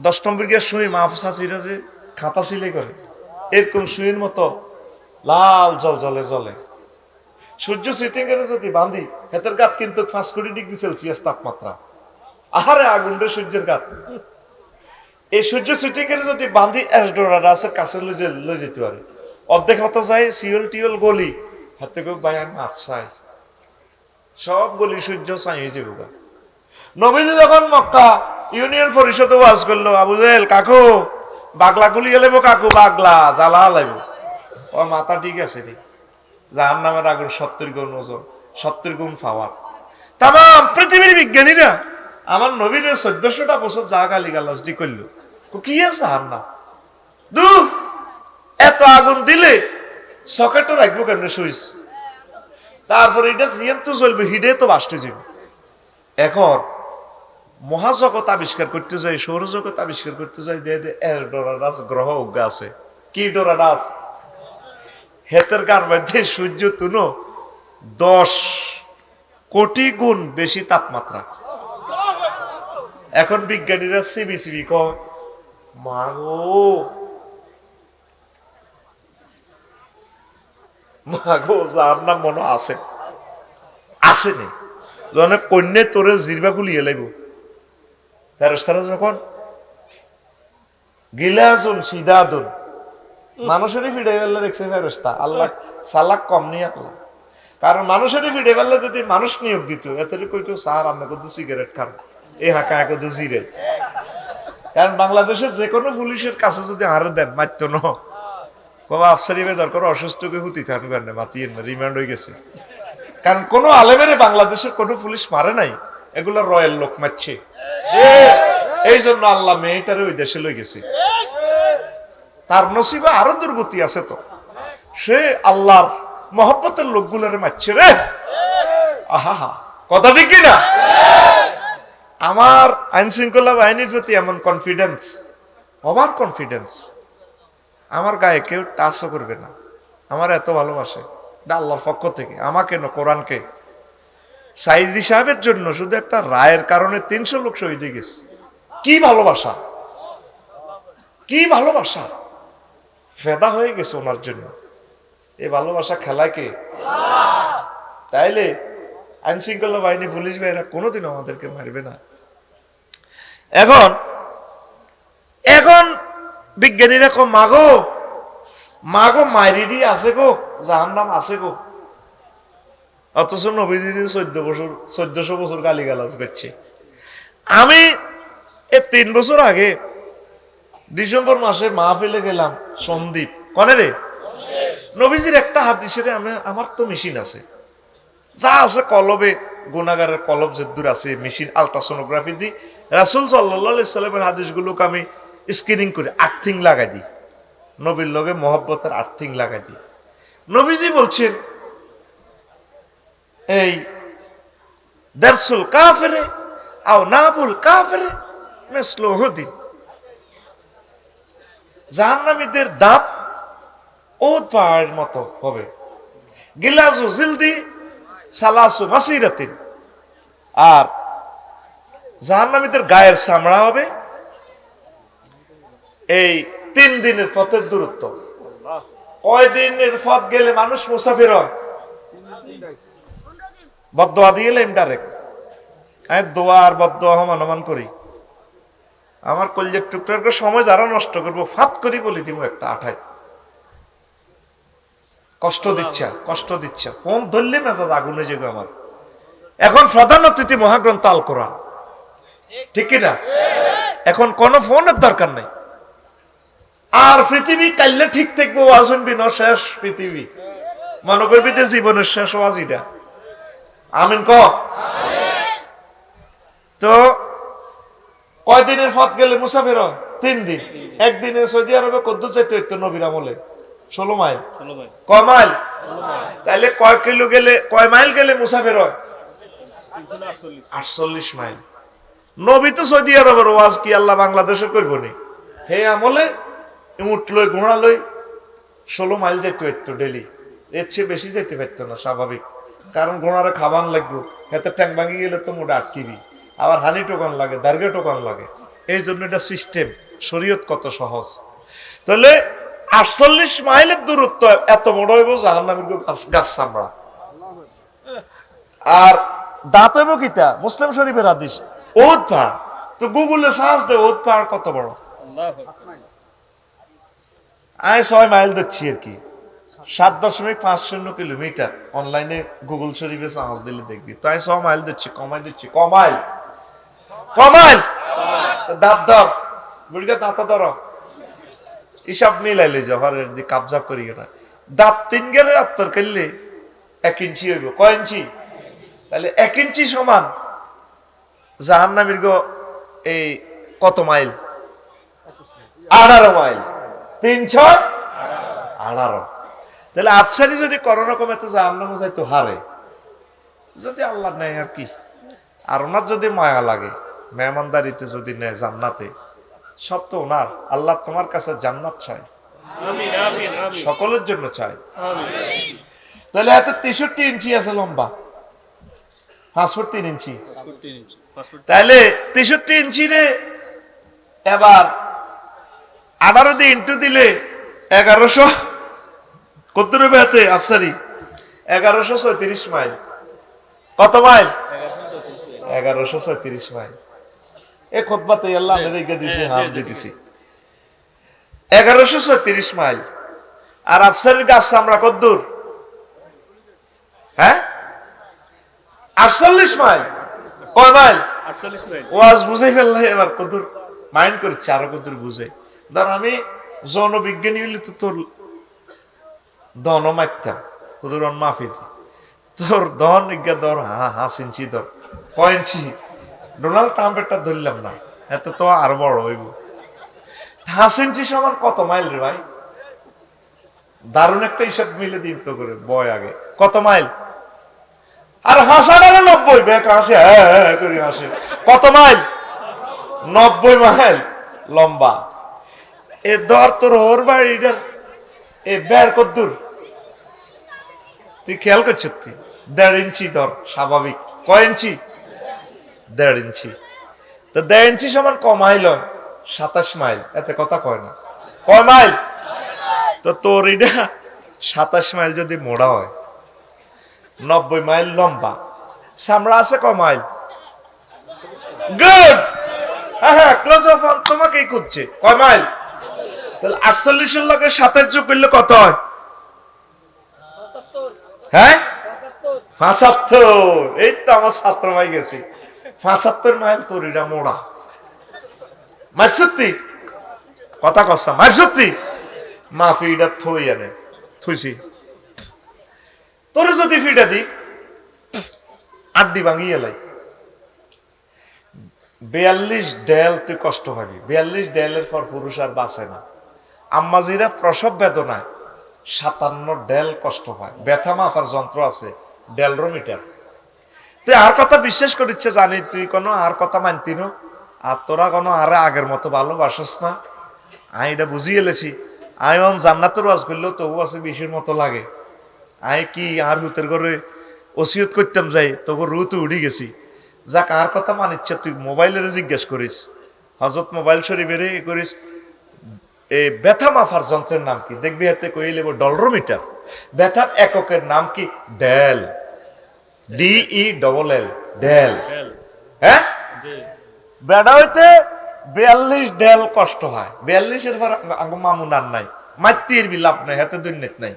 10 নম্বর গিয়ে সুই মাহফুসাসিরা যে খাতা সিলাই করে এরকম সুইয়ের মতো লাল জল জলে জলে। সূর্য সিটিং এর যদি বাঁধি হেতের গাত কিন্তু 5 কোটি ডিগ্রি সেলসিয়াস তাপমাত্রা। আহারে আগুন রে সূর্যের গাত। এই সূর্য সিটিং এর যদি বাঁধি অ্যাস্ট্রোরাডাসের কাছে লই যেতে পারে, অর্ধেক মতো যায় সিওল টিওল গলি হাতে করে ভাই আমি আফসাই সব গলি সূর্য চাই হয়ে যাবে। নবীজি যখন মক্কা ইউনিয়ন পরিষদে ওয়াজ করলো, আবু জাহেল কাকু বাগলা গুলি গেলেব, কাকু বাগলা জ্বালা লাইব, ও মাথা ঠিক আছে রে, জাহান্নামের আগুন 70 গুণ ওজন, 70 গুণ পাওয়ার। তাম পৃথিবীর বিজ্ঞানীরা আমার নবীর 1400টা বছর যা গালি গালাজ দি করলো, কি আছে জাহান্নাম দু এত আগুন দিলে সকেটও রাখবো কেমনে সুইচ, তারপরে এটা জিয়ান তো চলবে, হিডে তো বাস্টে যাবে। এখন মহাজগৎ আবিষ্কার করতে যাই, সৌরজগৎ আবিষ্কার করতে যাই, দিয়ে এর ডোরাডাস গ্রহ উজ্ঞা আছে। কি ডোরাডাস? হেতের গার মধ্যে সূর্য তুনো 10 কোটি গুণ বেশি তাপমাত্রা। এখন বিজ্ঞানীরা সিবি সিবি কয় মাগো মাগো, যার নাম মনে আছে আসেনি জনে কন্যে তোরে জিরবা গুলিয়ে লাইব। ফেরেশতারা যখন গিলাজুন সিদাদুন মানুষেরই ফিডে ফেললে দেখছে ফেরেশতা, আল্লাহ সালাক কম নিয়ে আল্লাহ। কারণ মানুষেরই ফিডে ফেললে যদি মানুষ নিয়োগ দিত, এতে কইতো স্যার আমরা কিন্তু সিগারেট খান, এই হাঁকা কিন্তু জিরে। কারণ বাংলাদেশের যে কোনো পুলিশের কাছে যদি হারে দেন মারত ন, কবা আফসারিবে দরকার অসুস্থকে হুতি থাকবেন না, মাতিয়ে না, রিমান্ড হয়ে গেছে। কারণ কোন আলেমের বাংলাদেশের কোন পুলিশ মারে নাই, এগুলো রয়্যাল লোক মারছে। এই জন্য আল্লাহ মেয়েটারে ওই দেশে লই গেছে। তার নসিবে আরো দুর্গতি আছে, তো সে আল্লাহর মহব্বতের লোকগুলোরে মারছে রে। আহা, কথা ঠিক কিনা? আমার আইন শৃঙ্খলা বাহিনীর প্রতি এমন কনফিডেন্স, ওভার কনফিডেন্স, আমার গায়ে কেউ টাচও করবে না, আমার এত ভালোবাসে আল্লাহর পক্ষ থেকে। আমাকে না, কোরআনকে। সাইদি সাহেবের জন্য শুধু একটা রায়ের কারণে 300 লোক শহীদ হয়ে গেছে। কি ভালোবাসা, কি ভালোবাসা, ফেদা হয়ে গেছে ওনার জন্য। এই ভালোবাসা খেলায় কে? তাইলে আইন শৃঙ্খলা বাহিনী, পুলিশ ভাইরা কোনোদিন আমাদেরকে মারবে না। এখন এখন বিজ্ঞানীরা কো মাগো মাগো মাইরিডি আছে গো, জাহান্নাম আছে গো। অথচ নবীজি 1400 বছর গালিগালাজ করছে। আমি 3 বছর আগে ডিসেম্বর মাসে মাহফিলে গেলাম সন্দীপ, কনে রে নবীজির একটা হাদিসের আমার তো মেশিন আছে, যা আছে কলবে, গুনাগারের কলব যে দূর আছে মেশিন, আলট্রাসোনোগ্রাফি দি রাসূল সাল্লাল্লাহু আলাইহি সাল্লামের হাদিসগুলোকে আমি স্ক্রিনিং করে আর্থিং লাগাই দিই, নবীর লগে মহব্বতের আর্থিং লাগাই দিই। নবীজি বলছেন এই দারসুল কাফিরে আও নাবুল কাফিরে মিসলু হুদিন, জাহান্নামীদের দাঁত ওদ পাহাড়ের মতো হবে, গিলাজু জিলদি সালাসু মাসিরাতিন, আর জাহান্নামীদের গায়ের চামড়া হবে এই 3 দিনের পথের দূরত্ব। কয় দিনের পথ গেলে মানুষ মুসাফির হয়? বদদোয়া দিয়ে এলাম ডাইরেক্ট। আমি দোয়া আর বদদোয়া সমান করি। আমার কলজের টুকটার সময় যারা নষ্ট করবো ফাত করি বলি দিব একটা আঠায়। কষ্ট দিচ্ছা ফোন ধরলে মেজাজ আগুনে যাবে আমার। এখন প্রধান অতিথি মহাগ্রন্থ আল কোরআন, ঠিক কিনা? এখন কোন ফোনের দরকার নাই। আর পৃথিবী কাইলে ঠিক থাকবো, শুনবি না শেষ পৃথিবী, মনে করবি যে জীবনের শেষ ওয়াজ এটা। আমিন ক। তো কয়দিনের পথ গেলে মুসাফির হয়? 3 দিন। একদিনে সৌদি আরবে কদ্দুর যাইতে হইতো নবীর আমলে 16 মাইল। কয় মাইল? তাইলে কয় মাইল গেলে মুসাফির হয়? 48 মাইল। নবী তো সৌদি আরবের ওয়াজ কি আল্লাহ বাংলাদেশে করবো নি? হে আমলে উঠ লই ঘোড়া লই 16 মাইল যাইতে হইতো ডেলি, এর চেয়ে বেশি যাইতে পারতো না, স্বাভাবিক। কারণ ঘোড়ারে খাবার লাগবে, এতে ট্যাং ভাঙি গেলে তো মোটা আটকিবি, আবার হানি টোকান লাগে, দার্গে টোকান লাগে। এই জন্য এটা সিস্টেম, শরীয়ত কত সহজ। তাহলে 48 মাইলের দূরত্ব এত বড় হইব, জাহান্নামীর গাছ চামড়া। আর দাঁত হইব কিতা? মুসলিম শরীফের হাদিস, ওদ পাহাড়। তো গুগলে সার্চ দে ওদ পাহাড় কত বড়। আমি 6 মাইল দিচ্ছি আর কি, 7.50 কিলোমিটার। অনলাইনে গুগল শরীফে সার্চ দিলে দেখবি। তাই 6 মাইল দিচ্ছি, কমাই দিচ্ছি, কমাইল দাঁত ধর, বুড়িকে দাঁত ধর, হিসাব মিলাইলে জহরের দি কাবজা করি না। দাঁত 3 গেলে আত্তর করলে 1 ইঞ্চি হইব। কয় ইঞ্চি? তাহলে 1 ইঞ্চি সমান জাহান্নামীর গো এই কত মাইল? 18 মাইল। 318। তাহলে আফসারি যদি করোনা কমেতে জাহান্নামে যাইতো হারে, যদি আল্লাহ নেই আর কি। আর ওনার যদি মায়া লাগে মেহমানদারিতে যদি নেয় জান্নাতে, সব তো ওনার। আল্লাহ তোমার কাছে জান্নাত চাই, সকলের জন্য চাই। তাহলে এত 63 ইঞ্চি আছে লম্বা, 5 ফুট 3 ইঞ্চি। তাহলে 63 ইঞ্চি রে এবার 18 দিয়ে ইন্টু দিলে 1100 কত রূপে হাতে আফসারি 1136 মাইল। কত মাইল? 1136 মাইল। এ খুতবাতে আল্লাহ রেখে দিয়েছি, হাম দিতেছি 1136 মাইল। আর আফসারির গাছ আমরা কত দূর? হ্যাঁ 48 মাইল। কয় মাইল? 48 মাইল। ওয়াজ বুঝাই ফেললে এবার কত দূর মাইন্ড করছে, আরো কত দূর বুঝে। ধর আমি যৌন বিজ্ঞানী হইলে তো তোর দন মারতাম, তোদের মাফি তোর দন ইজ্ঞা ধর 5 ইঞ্চি ধর। কয় ইঞ্চি? ডোনাল্ড ট্রাম্পেরটা ধরলাম না, এত তো আরো বড় হইব। 5 ইঞ্চি সমান কত মাইল রে ভাই? দারুণ একটা হিসাব মিলে দিন তো করে বয় আগে। কত মাইল? আর হাসাটারও 90 ব্যাক আসে, হ্যাঁ করে আসে। কত মাইল? 90 মাইল লম্বা। এ ধর তোর ওর বাড়িটার এ বের কদ্দুর তুই খেয়াল করছিস? তুই 1.5 ইঞ্চি ধর স্বাভাবিক। কয় ইঞ্চি? 1.5 ইঞ্চি। তো 1.5 ইঞ্চি সমান ক মাইল? 27 মাইল। এতে কথা কয় না। কয় মাইল? তো তোর এটা 27 মাইল যদি মোড়া হয়, 90 মাইল লম্বা, সামড়া আছে ক মাইল? গুড। হ্যাঁ হ্যাঁ, ক্লোজ অফ অন তোমাকেই করছে। কয় মাইল? তাহলে 48 এর লগে 27 যোগ করলে কত হয়? হ্যাঁ 75। এই তো আমার ছাত্র ভাই গেছি 75 মাইল। তোর এটা মোড়া মার সত্যি কথা কসা মার সত্যি মাফি এটা থই আনে থুইছি। তোর যদি ফিটা দি আড্ডি ভাঙি এলাই 42 ডেল তুই কষ্ট পাবি। 42 ডেলের পর পুরুষ আর বাঁচে না। আম্মাজিরা প্রসব বেদনায় 57 ডেল কষ্ট পায়। ব্যথা মাফার যন্ত্র আছে, ডেলরোমিটার। তুই আর কথা বিশ্বাস করিচ্ছে জানি, তুই কোনো আর কথা মানতি না, আর তোরা কোনো আরে আগের মতো ভালোবাসস না। আমি এটা বুঝিয়ে এলেছি। আমি জান্নাতের ওয়াজ করলেও তবু আছে 20-এর মতো লাগে। আমি কি আর হুতের ঘরে ওসিয়ত করতাম যাই, তবু রুতে উঠি গেছি। যাক আর কথা মানিচ্ছে, তুই মোবাইলের জিজ্ঞেস করিস, হজরত মোবাইল শরীফের করিস এই ব্যথা মাফার যন্ত্রের নাম কি, দেখবি হাতে কই লেব ডলরোমিটার। ব্যথার এককের নাম কি? ডেল। DELL Dell. হ্যাঁ বেড়া হইতে 42 ডেল কষ্ট হয়। 42 এর পর মামুন আর নাই, মাতৃর বিলাপ নাই, হাতে দুর্নীতি নাই।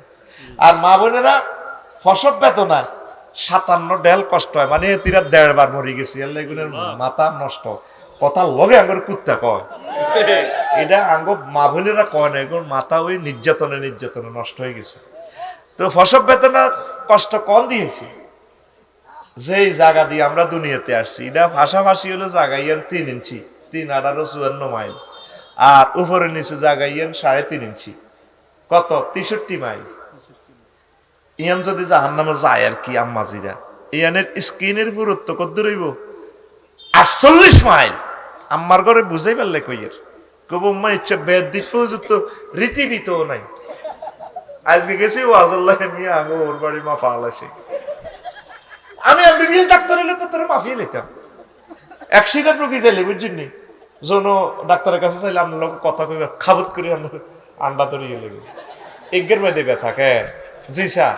আর মা বোনেরা ফসব বেতনা 57 ডেল কষ্ট হয়। মানে তিরা 1.5 বার মরে গেছি। এগুলোর মাথা নষ্ট। কথা লগে আঙ্গুর কুত্তা কয়, এটা আঙ্গ মা বোনেরা কয় না, এগুলো মাথা ওই নির্যাতনে নির্যাতনে নষ্ট হয়ে গেছে। তো ফসব বেতনা কষ্ট কম দিয়েছি। যেই জায়গা দিয়ে আমরা দুনিয়াতে আসছি, এটা ভাষাভাষী হলো জাগাইয়ান 3 ইঞ্চি, 3 18 54 মাইল। আর উপরে নিচে জাগাইয়ান 3.5 ইঞ্চি, কত? 63 মাইল। ইয়ান যদি জাহান্নামে যায় আর কি আম্মাজিরা, ইয়ানের স্কিনের পুরুত্ব কত দূর হইব? 48 মাইল। আম্মার ঘরে বুঝাই পারলে কইয়ের কব মা ইচ্ছা বেদ দিত যুক্ত রীতিবিত নাই। আজকে গেছি ওয়াজুল্লাহ মিয়া আঙ্গ ওর বাড়ি মা পালাইছে। আমি এমবিবিএস ডাক্তার হলে তো তোর মাফিয়ে নিতাম। অ্যাক্সিডেন্ট রুগী চাইলে বুঝছেন, জন্য ডাক্তারের কাছে চাইলে আপনার লোক কথা কইবার খাবত করে আন্ডা ধরিয়ে লেগে এগের মেয়েদের ব্যথা কে জি স্যার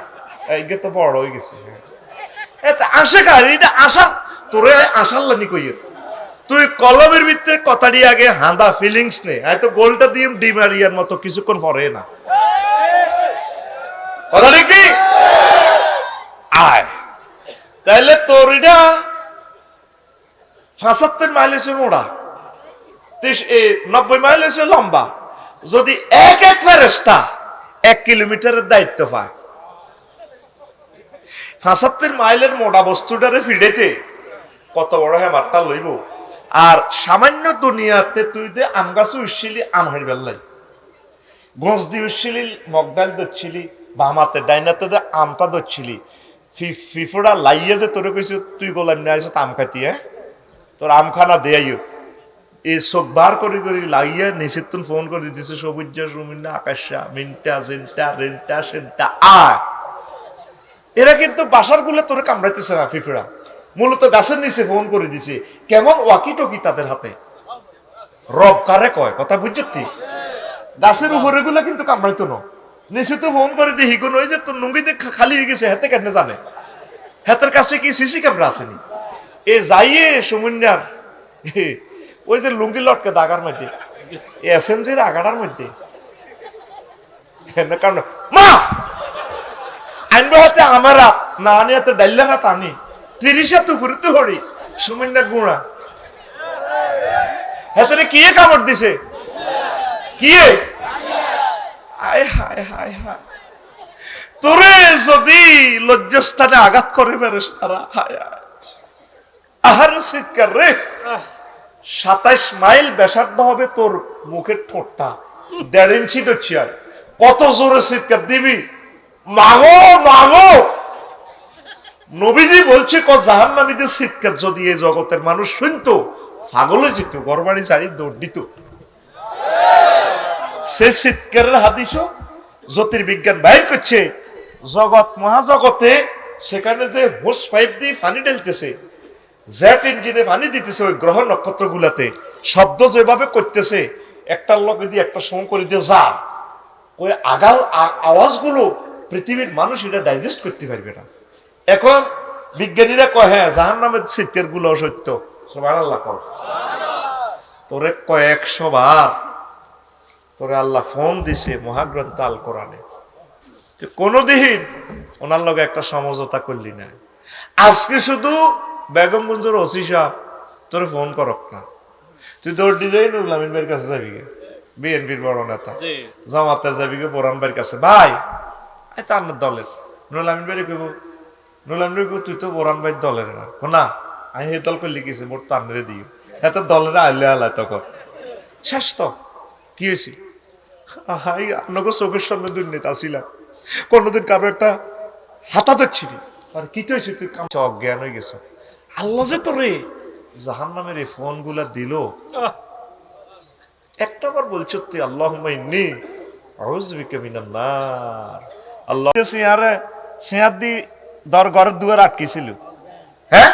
এগে তো বড় হয়ে গেছে। আসে কার এটা আশা তোরে আশার লানি কইয়ের তুই কলমের ভিতরে কথাটি আগে হাঁদা ফিলিংস নে, হয়তো গোলটা দিয়ে ডিমারিয়ার মতো কিছুক্ষণ পরে না কথা নাকি আয়। তাইলে তোর এটা 75 মাইল এসে মোড়া, 90 মাইল এসে লম্বা। যদি এক এক ফেরেশতা 1 কিলোমিটারের দায়িত্ব পায়, 75 মাইলের মোড়া বস্তুটারে ফিডেতে কত বড় হেমারটা লইব। আর সামান্য দুনিয়াতে তুই দে আম গাছে উঠছিলি, আম হারিবার লাই গঞ্জ দিয়ে উঠছিলি, মগডাল ধরছিলি, বামাতে ডাইনাতে দে আমটা ধরছিলি, ফিফোড়া লাইয়া যে তোরে কইছে তুই গোলাম নিয়ে আইস আম খাইতি। হ্যাঁ তোর আমখানা দেয়াইও এই চোখ বার করে করে লাগিয়ে নিচের তুন ফোন করে দিতেছে সবুজা সুমিনা আকাশা মিনটা জেনটা রেনটা সেনটা আয়। এরা কিন্তু বাসার গুলো তোরে কামড়াইতেছে না ফিফড়া, মূলত গাছের নিচে ফোন করে দিছে। কেমন ওয়াকি টকি তাদের হাতে, রব কারে কয় কথা বুঝছি। গাছের উপরে গুলা কিন্তু কামড়াইতো না, নিচে তো ফোন করে দিয়ে হিগুন ওই যে তোর নুঙ্গিতে খালি হয়ে গেছে হাতে কেন জানে, হাতের কাছে কি সিসি ক্যামেরা আসেনি। এ যাইয়ে সুমিনার ওই যে লুঙ্গি লটকে দাগার মধ্যে এসএমজির আগাটার মধ্যে মা আনবে হাতে আমার রাত না আনি হাতে ডাইলা রাত আনি 30 হাতে ঘুরতে হরি সুমিনার গুঁড়া হাতে কি কামড় দিছে কি হায় হায় হায় হায়। তোরে যদি লজ্জাস্থানে আঘাত করে ফেরেশতারা হায় হায় আহার চিৎকার রে। 27 মাইল ব্যাসার্ধ হবে তোর মুখের ঠোঁটটা, 1.5 ইঞ্চি তো চেয়ার, কত জোরে চিৎকার দিবি মাগো মাগো। নবীজি বলছে জাহান্নামীদের চিৎকার যদি এই জগতের মানুষ শুনতো পাগল হয়ে যেত, ঘরবাড়ি ছাড়ি দৌড় দিত। সে চিৎকারের হাদিসও জ্যোতির্বিজ্ঞান বাইর করছে, জগৎ মহাজগতে সেখানে যে হোস পাইপ দিয়ে পানি ঢেলতেছে, জেট ইঞ্জিনে পানি দিতেছে ওই গ্রহ নক্ষত্র গুলাতে, শব্দ যেভাবে করতেছে একটার লগে দিয়ে একটা সং করে দিয়ে যা, ওই আগাল আওয়াজগুলো পৃথিবীর মানুষ এটা ডাইজেস্ট করতে পারবে না। এখন বিজ্ঞানীরা কয় হ্যাঁ জাহান্নামের চিৎকার গুলো সত্য, সুবহানাল্লাহ কর। তোরে কয়েকশো বার তোরে আল্লাহ ফোন দিছে মহাগ্রন্থ আল কোরআনে, কোনদিন ওনার লগে একটা সমঝোতা করলি না। আজকে শুধু বেগমগঞ্জের ওসি সাহেব তোরে ফোন করক না, তুই তোর ডিজাইন নুরুল আমিন ভাইয়ের কাছে যাবি গে, বিএনপির বড় নেতা, জামাতে যাবি গে বোরান ভাইয়ের কাছে, ভাই তার দলের নুরুল আমিন ভাই কইব, নুরুল আমিন ভাই তুই তো বোরান ভাইয়ের দলের না, না আমি এই দল করে লিখেছি ভোট তো আনরে দিও, এত দলের আইলে আলায় তখন শেষ। তো কি হয়েছে হাই আপনাকে চোখের সামনে দুর্নীতি আসিলাম, কোনোদিন কারো একটা হাতা দেখছিলি আর কি তো হয়েছে, তুই অজ্ঞান হয়ে গেছ। আল্লাহ যে তোরে জাহান্নামের এই ফোন গুলা দিল, একটা বার বলছো তুই আল্লাহুম্মা ইন্নী আউযু বিকা মিনান নার। আল্লাহ সিয়ার দি দর ঘরের দুয়ার আটকেছিল, হ্যাঁ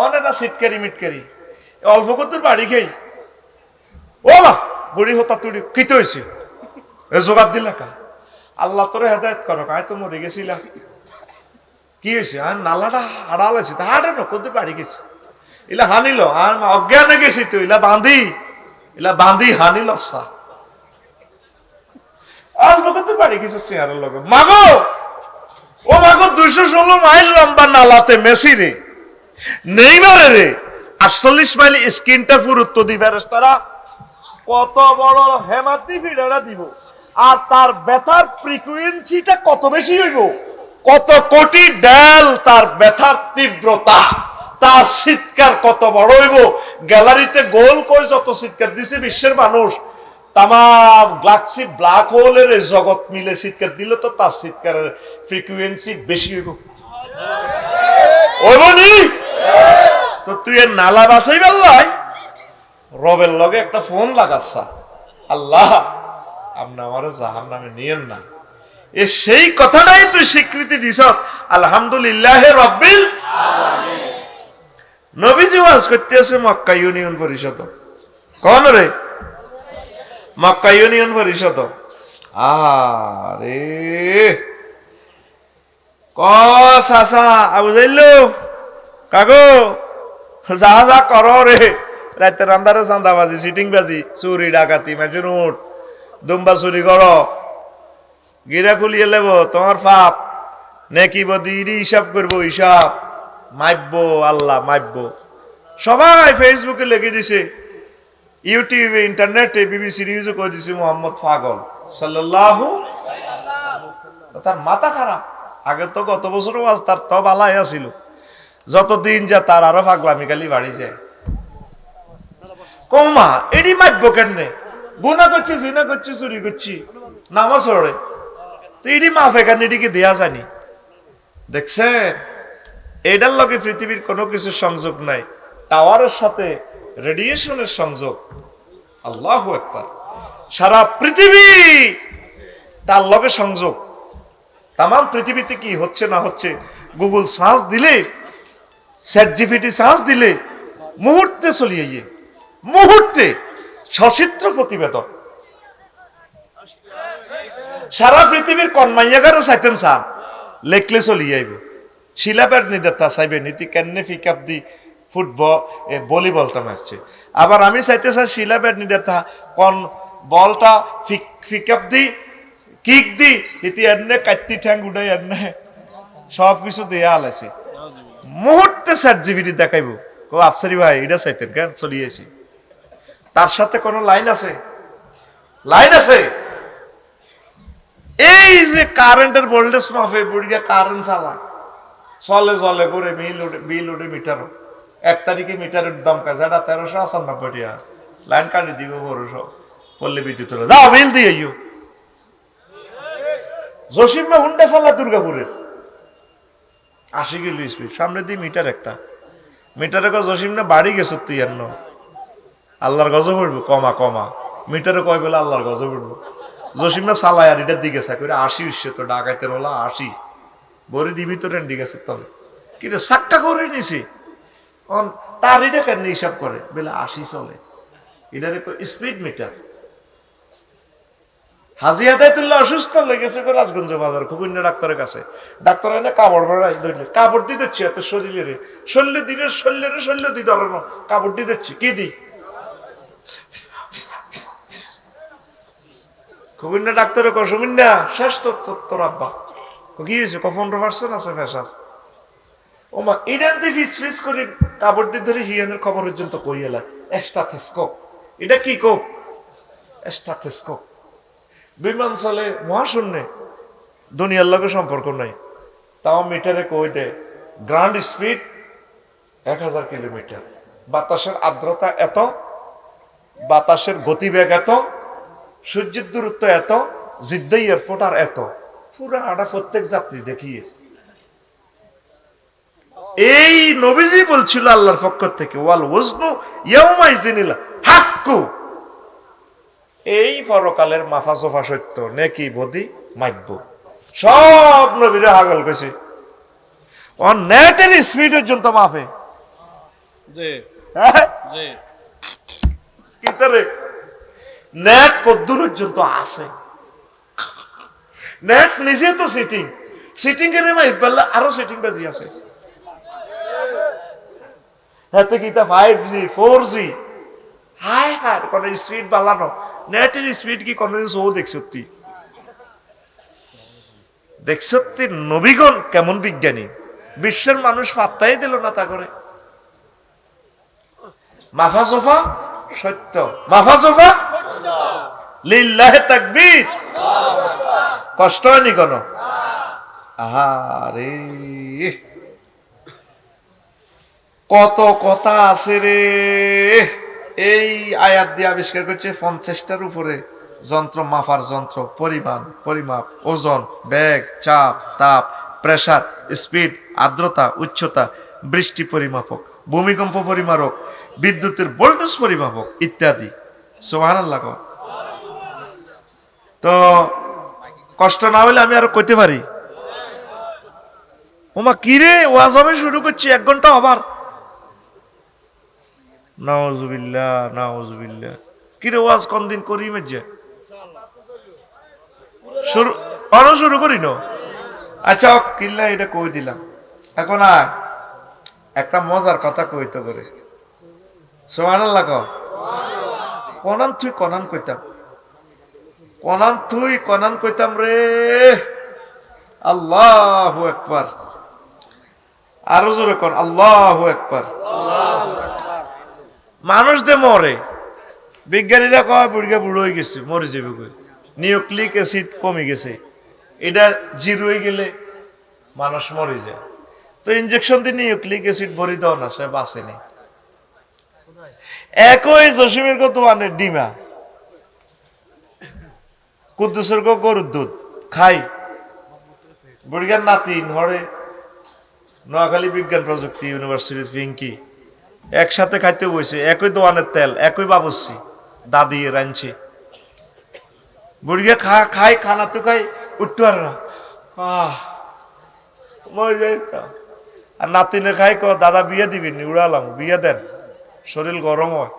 অনেক সিটকারি মিটকারি অল্প কত বাড়ি খেয়ে ও মা বুড়ি হতা তুড়ি কি তো হয়েছে এ জোগাড় দিলা কা। আল্লাহ তোরে হেদায়েত করো, আয় তো মরে গেছিলাম, কি হয়েছে আর নালাটা হারাল আছে তা হাঁটে না কত বাড়ি গেছি এলা হানিল আর অজ্ঞানে গেছি তো এলা বাঁধি হানিল অল্প কত বাড়ি গেছে চেয়ারের লগে মাগো ও মাগো 216 মাইল লম্বা নালাতে মেসি রে নেইমারে রে 48 মাইল স্ক্রিনটা পুরুত্ব দিবে তারা কত বড় হেমাতি ভিড়া দিব, আর তার ব্যথার ফ্রিকুয়েন্সিটা কত বেশি হইব, কত কোটি ডেল তার ব্যথার তীব্রতা, তার চিৎকার কত বড় হইব। গ্যালারিতে গোল কই যত চিৎকার দিছে বিশ্বের মানুষ, তামাম গ্যালাক্সি ব্ল্যাক হোলের জগৎ মিলে চিৎকার দিল তো তার চিৎকারের ফ্রিকুয়েন্সি বেশি হইব। ওইবনি তো তুই এর নালা বাসাই বেল্লাই রবের লগে একটা ফোন লাগাচ্ছা, আল্লাহ আপনি আমার জাহান্নামে নিয়েন না, এ সেই কথাটাই তুই স্বীকৃতি দিছ আলহামদুলিল্লাহ রাব্বিল আলামিন। নবীজি ওয়াজ করতে আছে মক্কা ইউনিয়ন পরিষদ, কোন রে মক্কা ইউনিয়ন পরিষদ, আরে ক সাসা আবু যাইলো কাগো যা যা কর রে, রাতের আন্ধারে চাঁদাবাজি সিটিং বাজি চুরি ডাকাতি মাঝে উঠ দুম্বা চুরি কর, গিরা খুলিয়ে লেব তোমার পাপ নেকি বদি হিসাব করবো, হিসাব মাইবো আল্লাহ মাইবো। সবাই ফেসবুকে লিখে দিছে, ইউটিউবে ইন্টারনেটে বিবিসি নিউজে কই দিছে মোহাম্মদ পাগল সাল্লাল্লাহু, তার মাথা খারাপ। আগে তো গত বছরও তার তো বালাই আছিল, যতদিন যা তার আরো পাগলামি খালি বাড়ি যায়। কৌমা এডি মাইবো কেনে, গুনাহ করছি জিনা করছি চুরি করছি নামাজ পড়ে তো এডি মাফ এখানে এদিকে দেয়া জানি। দেখছেন এটার লগে পৃথিবীর কোনো কিছু সংযোগ নাই। টাওয়ারের সাথে রেডিয়েশনের সংযোগ। আল্লাহু আকবার। সারা পৃথিবী তার লগে সংযোগ। তাম পৃথিবীতে কি হচ্ছে না হচ্ছে গুগল সার্চ দিলে, চ্যাট জিপিটি সার্চ দিলে মুহূর্তে চলিয়ে গিয়ে, মুহূর্তে সচিত্র প্রতিবেদন। সারা পৃথিবীর কনমাইয়াগারও চাইতেন চান লেখলে চলিয়ে আইব। শিলাবের নিদেতা চাইবে নীতি কেন্নে পিকআপ দি ফুটবল ভলিবলটা মারছে। আবার আমি চাইতে চাই শিলাবের নিদেতা কোন বলটা পিকআপ দি কিক দি ইতি এনে কাটতি ঠ্যাং উঠাই এনে সব কিছু দেয়া আলাইছে। মুহূর্তে চ্যাট জিপিটি দেখাইব ও আফসারি ভাই এটা চাইতেন কেন চলিয়েছি। তার সাথে কোনো লাইন আছে? লাইন আছে? এই যে কারেন্টের ভোল্টেজ মাপে বুড়িয়া কারেন্ট চালায়, চলে চলে করে বিল উঠে মিটারও 1 তারিখে মিটারের দাম কাজ 1395 টাকা, লাইন কাটি দিব 1200 পল্লী বিদ্যুৎ যাও বিল দিয়ে আইও। জসিমে হুন্ডা চালা দুর্গাপুরের 80 কিলো স্পিড, সামনে দিয়ে মিটার একটা মিটারে জসিম না বাড়ি গেছে তুই এর আল্লাহর গজব পড়বো কমা কমা মিটারে কয় বলে আল্লাহর গজব পড়বো। জসিম না চালায় আর এটার দিকে চা করে 80 উঠছে তো ডাকাইতের হলা 80 বড়ি দিবি তো রেন্ডি গেছে তবে কিন্তু সাক্কা করে নিছে তার এটা কেন হিসাব করে বলে 80 চলে। এটার স্পিড মিটার। হাজি আদায়তুল্লাহ অসুস্থ লেগেছে রাজগঞ্জ বাজার খুকুন্যা ডাক্তারের কাছে। ডাক্তার এনে কাপড় বেড়াই ধরলে কাপড় দিয়ে দিচ্ছি এত শরীরে শরীরে দিলে শরীরে দি ধরানো কাপড় দিয়ে দিচ্ছি কি দি খুকুন্যা ডাক্তারের কসমিন্যা শেষ তো তোর আব্বা কি হয়েছে 15% আছে প্রেশার। ও মা ইডেন দিয়ে ফিস করে কাপড় দিয়ে ধরে হিয়ানের খবর পর্যন্ত কই এলা স্টাথেস্কোপ। এটা কি কোপ? স্টাথেস্কোপ। বিমান চলে মহাশূন্যে, দুনিয়ার লগে সম্পর্ক নাই, তাও মিটারে কই দে গ্রান্ড স্পিড 1000 কিলোমিটার। বাতাসের আর্দ্রতা এত, বাতাসের গতিবেগ এত, সূর্যের দূরত্ব এত, জিদ্দা এয়ারপোর্ট আর এত, পুরা আটা প্রত্যেক যাত্রী দেখিয়ে। এই নবীজি বলছিল আল্লাহর পক্ষ থেকে ওয়াল ওয়াজনু ইয়াউমাইজিনিল হাক্কু, এই পরকালের মাফা সোফা সত্য নেকি বদি মাইব। সব নবীরা হাগল কইছে অন নেটের স্পিড পর্যন্ত মাপে জি জি কিতরে নেট কদ্দুর পর্যন্ত আছে। নেট নিজে তো সিটিং এর মাইপ বললা আরো সিটিং বাজি আছে। হাতে কিতা 5G 4G হায় হায় কোন স্পিড বাড়ানো নেটের স্পিড কি কোন ও দেখছত্তি নবীগণ কেমন বিজ্ঞানী, বিশ্বের মানুষ পাত্তাই দিল না তা করে। মাফা সোফা সত্য, মাফা সোফা লিল্লাহে তাকবীর। কষ্ট হয়নি কোন? আরে কত কথা আছে রে। এই আয়াত দিয়ে আবিষ্কার করছে 50টার উপরে যন্ত্র, মাপার যন্ত্র, পরিমাণ, পরিমাপ, ওজন, বেগ, চাপ, তাপ, প্রেসার, স্পিড, আর্দ্রতা, উচ্চতা, বৃষ্টি পরিমাপক, ভূমিকম্প পরিমাপক, বিদ্যুতের ভোল্টেজ পরিমাপক ইত্যাদি। সুবহানাল্লাহ। তো কষ্ট না হলে আমি আরো কইতে পারি। ওমা কিরে ওয়াজ হবে শুরু করছি 1 ঘন্টা আবার নাউজুবিল্লাহ নাউজুবিল্লাহ। কিরে ওয়াজ কোন দিন করি মেজে শুরু করি না। আচ্ছা কিল্লা এটা কই দিলাম। এখন আর একটা মজার কথা কইতে করে। সুবহানাল্লাহ। কনান তুই কনান কইতাম, কনান তুই কনান কইতাম রে। আল্লাহু আকবার। আরো জোরে কোন আল্লাহু আকবার। মানুষ দে মরে, বিজ্ঞানীরা কয় বুড়িয়া বুড়ো হয়ে গেছে মরে যাবে কই, নিউক্লিক অ্যাসিড কমে গেছে, এটা 0 হয়ে গেলে মানুষ মরে যায়। তো ইনজেকশন দিয়ে নিউক্লিক অ্যাসিড ভরি দাও না, সে বাঁচেনি। একই জসিমের কত মানে ডিমা, কুদ্দুসের গরুর দুধ খাই, বুড়িয়ার নাতি হরে নোয়াখালী বিজ্ঞান প্রযুক্তি ইউনিভার্সিটি পিঙ্কি একসাথে খাইতে বসে, একই দোয়ানের তেল, একই বাবুর্চি, দাদি রাঁধছে। বুড়িয়া খাই খানা তো খাই উঠতে পারে না, মরে যাই তো। আর নাতিনে খাই দাদা বিয়ে দিবেন, উড়ালাম বিয়ে দেন, শরীর গরম হয়।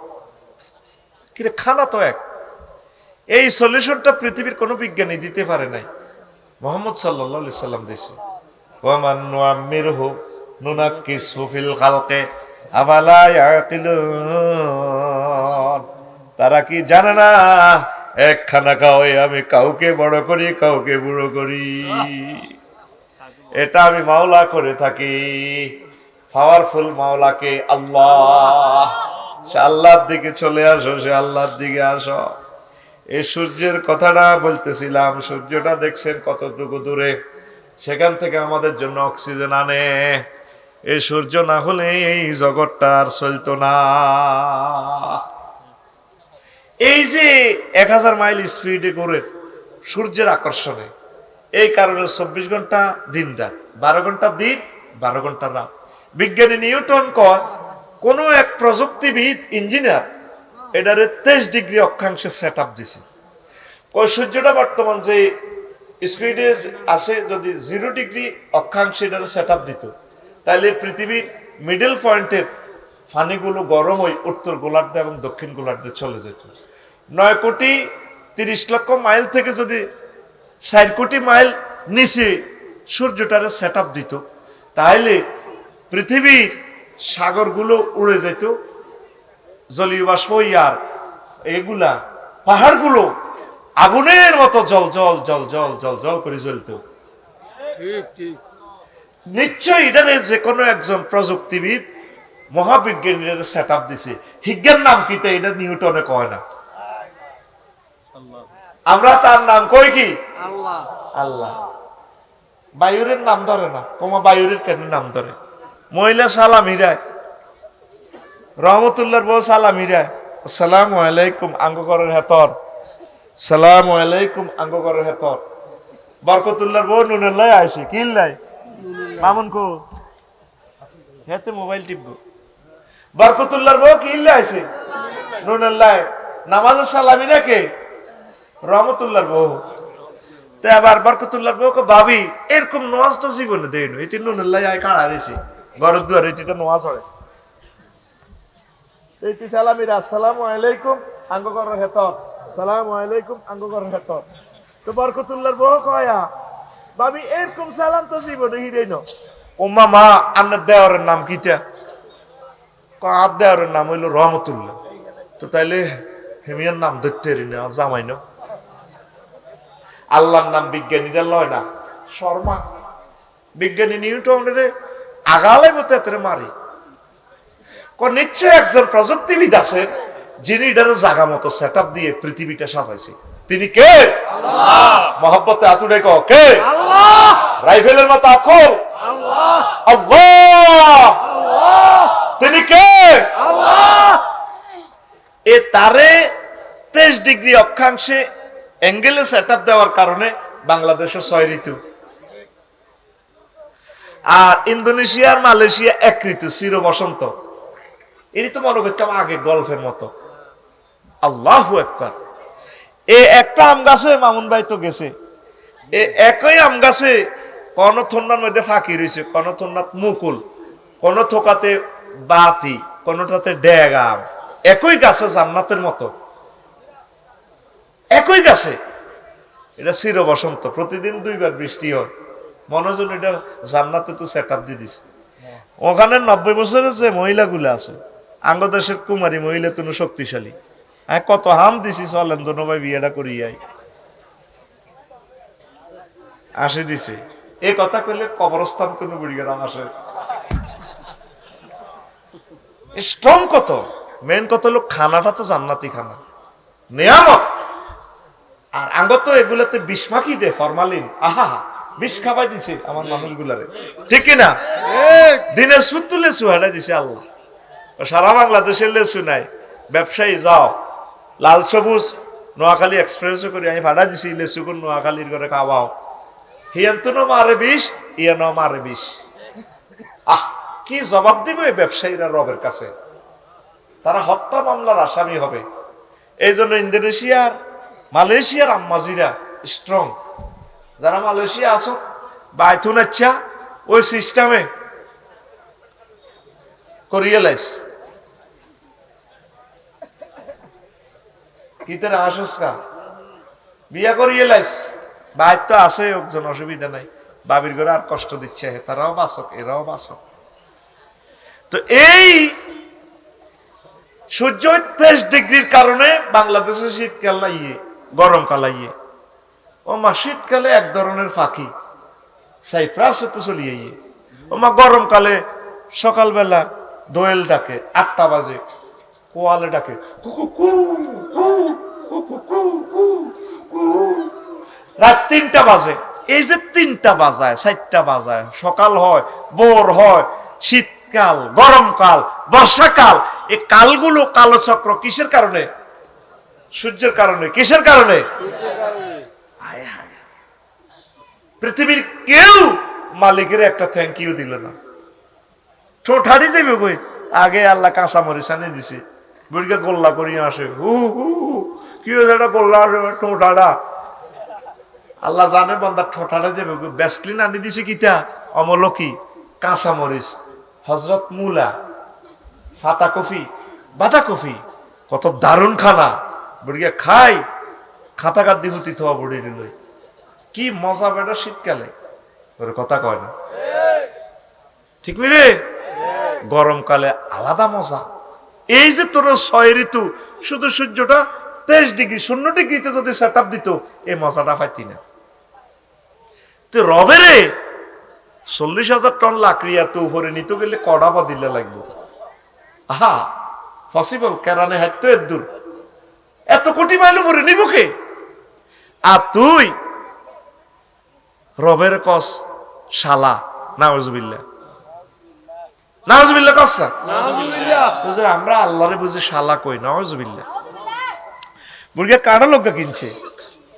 কিন্তু খানা তো এক। এই সলিউশনটা পৃথিবীর কোনো বিজ্ঞানী দিতে পারে নাই, মোহাম্মদ সাল্লাল্লাহু আলাইহি সাল্লাম দিয়েছে। ওয়ামান নুআম্মিরহু নুনাক্কিসহু ফিল খালকি আফালা ইয়াকিলুন। তারা কি জানে না এক খানা খাওয়াই আমি কাউকে বড় করি, কাউকে বুড়ো করি। এটা আমি মাওলা করে থাকি, পাওয়ারফুল মাওলাকে আল্লাহ। সে আল্লাহর দিকে চলে আসো, সে আল্লাহর দিকে আসো। এই সূর্যের কথাটা বলতেছিলাম, সূর্যটা দেখছেন কতটুকু দূরে, সেখান থেকে আমাদের জন্য অক্সিজেন আনে। এই সূর্য না হলে এই জগৎটা আর চলতো না। এই যে 1000 মাইল স্পিডে করে সূর্যের আকর্ষণে, এই কারণে 24 ঘন্টা দিন রাত, 12 ঘন্টা দিন 12 ঘন্টা রাত। বিজ্ঞানী নিউটন কয় কোন এক প্রযুক্তিবিদ ইঞ্জিনিয়ার এটারে 23 ডিগ্রি অক্ষাংশে সেট আপ দিছে। ওই সূর্যটা বর্তমান যে স্পিডে আছে, যদি 0 ডিগ্রি অক্ষাংশে এটারে সেট আপ দিত, তাহলে পৃথিবীর মিডল পয়েন্টের পানিগুলো গরম হয়ে উত্তর গোলার্ধে এবং দক্ষিণ গোলার্ধে চলে যেত। 9,30,00,000 মাইল থেকে যদি 4 কোটি মাইল নিচে সূর্যটারে সেট আপ দিত, তাহলে পৃথিবীর সাগরগুলো উড়ে যেত, জলীয় বাষ্প ইয়ার এগুলা পাহাড়গুলো আগুনের মতো জল জল জল জল জল জল করে জ্বলত। নিশ্চয়ই এটা যে কোনো একজন প্রযুক্তিবিদ মহাবিজ্ঞানীর সেট আপ দিছে। হিজ্ঞান নাম কি তা এটা নিউটনে কয় না, আমরা তার নাম কই কি আল্লাহ। আল্লাহ বায়ুরের নাম ধরে না, তোমার বায়ুরের কেন নাম ধরে? মহিলা সালামি রায়, রহমতুল্লাহর বউ সালামি রায়, আসসালামু আলাইকুম আঙ্গকরের হেতর, সালামু আলাইকুম আঙ্গকরের হেতর। বরকতুল্লাহর বউ নুনের লাই আইছে, কি লাই মামুন কো হেতে মোবাইল টিপবো। বরকতুল্লাহর বউ কি লাই আইছে নুনের লাই, নামাজের সালামি রেখে রহমতুল্লাহর বউ। তো আবার বরকতুল্লাহর বউ ভাবি এরকম নোয়াজ তো জীবনে দেয় না, এটি নুনের লাই আয় কাড়া দিছি ঘরের দুয়ার, এটি তো নোয়াজ হয়। এইটি সালামিরা আসসালামু আলাইকুম আঙ্গকরের হেতর, সালামু আলাইকুম আঙ্গকরের হেতর। তো বরকতুল্লাহর বউ কয়া ভাবি এরকম সালাম তো জীবনে হিরেই ন। ওম্মা মা আপনার দেওয়ারের নাম কিটা? আর দেওয়ারের নাম হইলো রহমতুল্লাহ। তো তাইলে হেমিয়ার নাম ধরতে না, জামাই না। আল্লাহর নাম বিজ্ঞানীরা লয় না, শর্মা। বিজ্ঞানী নিউটনের আগালে মতো এত মারি। নিশ্চয় একজন প্রযুক্তিবিদ আছে যিনি এটার জায়গা মতো সেট আপ দিয়ে পৃথিবীটা সাজাইছে। তিনি কে? আল্লাহ। মহব্বতে আতুড়ে কও কে? আল্লাহ। রাইফেলের মতো আতখোল আল্লাহ। আল্লাহ। তিনি কে? আল্লাহ। এ তারে 23 ডিগ্রি অক্ষাংশে অ্যাঙ্গেলে সেট আপ দেওয়ার কারণে বাংলাদেশে 6 ঋতু, আর ইন্দোনেশিয়ার মালয়েশিয়া 1 ঋতু, চির বসন্ত। এটি তো মনে করতাম আগে গল্পের মতো। আল্লাহু আকবার। এ একটা আম গাছে মামুন ভাই তো গেছে, এ একই আম গাছে কোন থন্নার মধ্যে ফাঁকি রয়েছে, কোন থন্নাত মুকুল, কোন থোকাতে বাতি, কোনটাতে ড্যাগ আম। একই গাছে জান্নাতের মতো, একই গাছে। এটা চির বসন্ত, প্রতিদিন 2 বার বৃষ্টি হয়। মনোজন এটা জান্নাতে তো সেট আপ দিয়ে দিছে। ওখানে 90 বছরের যে মহিলাগুলো আছে, আঙ্গদেশের কুমারী মহিলা তুমি শক্তিশালী, কত হাম দিছি চলেন দোনো ভাই বিয়েটা করিয়াই আসে দিছে। এ কথা কইলে কবরস্থান কোন বুড়িয়ে নাম আসে। স্ট্রং কত, মেন কত হলো খানাটা তো জান্নাতি খানা, নিয়ামত। আর আঙ্গত এগুলাতে বিষ মাখি দে, ফরমালিন, আহা বিষ খাবাই দিছে আমার মানুষগুলারে, ঠিক কিনা? দিনের সুত্তু লেচু হারাই দিছে আল্লাহ। সারা বাংলাদেশের লেচু নাই, ব্যবসায়ী যাও লাল সবুজ নোয়াখালী এক্সপ্রেসও করে আমি ভাড়া দিছি, লেচু কোন নোয়াখালীর করে খাওয়াও। হিয়ান্ত ন মারে বিষ, ইয়া ন মারে বিষ। আহ কি জবাব দিব এই ব্যবসায়ীরা রবের কাছে? তারা হত্যা মামলার আসামি হবে। এই জন্য ইন্দোনেশিয়ার মালয়েশিয়ার আম্মাজিরা স্ট্রং। যারা মালয়েশিয়া আসো বাইথুন আচ্ছা ওই সিস্টেমে করিয়ে লাইস কিতের আসুসকা বিয়া করিয়ে লাইস বাইর তো আছে একজন, অসুবিধা নাই। বাবির ঘরে আর কষ্ট দিচ্ছে, তারাও বাসক এরাও বাসক। তো এই সূর্য 23 ডিগ্রির কারণে বাংলাদেশে শীতকাল লাইয়ে গরমকাল লাইয়ে ও মা শীতকালে এক ধরনের ফাঁকি সাইপ্রাস তো চলিয়ে ও মা গরমকালে সকালবেলা দোয়েল ডাকে 8টা বাজে, কোয়ালে ডাকে কুকু কু কু কুকু কু কু কু, রাত 3টা বাজে। এই যে 3টা বাজায় 4টা বাজায়, সকাল হয় ভোর হয়, শীতকাল গরমকাল বর্ষাকাল, এই কালগুলো কালো চক্র কিসের কারণে? সূর্যের কারণে। কিসের কারণে? পৃথিবীর কেউ মালিকের একটা থ্যাংক ইউ দিল না। ঠোঁটাড়ি যাবে কই, আগে আল্লাহ কাঁচা মরিচ আনি দিছে, বুড়িকে গোল্লা করিয়ে আসে, হু হু কি হয়েছে গোল্লা আসে ঠোঁটাড়া। আল্লাহ জানে বান্দা ঠোঁটাড়া যাবে, ব্যাসলিন আনি দিছে কিতা অমলকি কাঁচা মরিচ, হজরত মুলা, ফাতা কফি, বাঁধা কফি, কত দারুণ খানা। বুড়িকে খাই খাতা কাদ্দি হুতি থোয়া বুড়ি লই, কি মজা বেটা শীতকালে, ওর কথা কয় না ঠিক নি রে? গরমকালে আলাদা মজা। এই যে তোর 6 ঋতু, শুধু সূর্যটা 23 ডিগ্রি 0 ডিগ্রিতে যদি সেট আপ দিত এই মজাটা পাইতি না। তো রবেরে 40,000 টন লাকড়ি এত উপরে নিতে গেলে কড়া বা দিলে লাগবে। আহা পসিবল? কেরানে হাঁটতো এর দূর, এত কোটি মাইল উপরে নিব কে? আর তুই রবের কস শালা, নাউজুবিল্লাহ নাউজুবিল্লাহ কস না। আমরা আল্লাহরে বুঝি শালা কই, নাউজুবিল্লাহ। বুড়িয়া কাঁড়া লোক কিনছে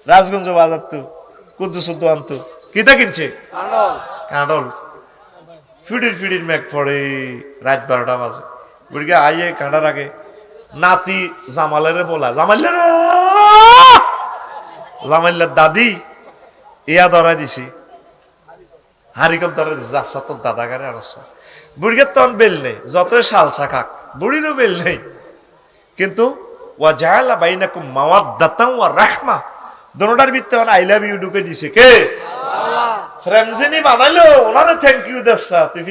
রাজগঞ্জ বাজার, তো কুদ্দুস আনতো কিতা কিনছে কাঁডল, ফিডির ফিডির মেঘ পড়ে, রাত 12টা বাজে। বুড়িয়া আইয়ে কাঁডার আগে নাতি জামালেরে বলা, জামাইল্লার দাদি ইয়া ধরাই দিছি, হারিকল ধরে দিছি, আচ্ছা তোর দাদা গারে আর বুড়িকে তখন বেল নেই, যতই শালসা খাক বুড়িরও বেল নেই। কিন্তু ওয়া জাআলা বাইনাকুম মাওয়াদ্দাতাও ওয়া রাহমা, দোনোটার ভিতরে আই লাভ ইউ ঢুকে দিছে কে? আল্লাহ। ফ্রেমজেনি বানাইলো, ওনারে থ্যাংক ইউ দেশা তুই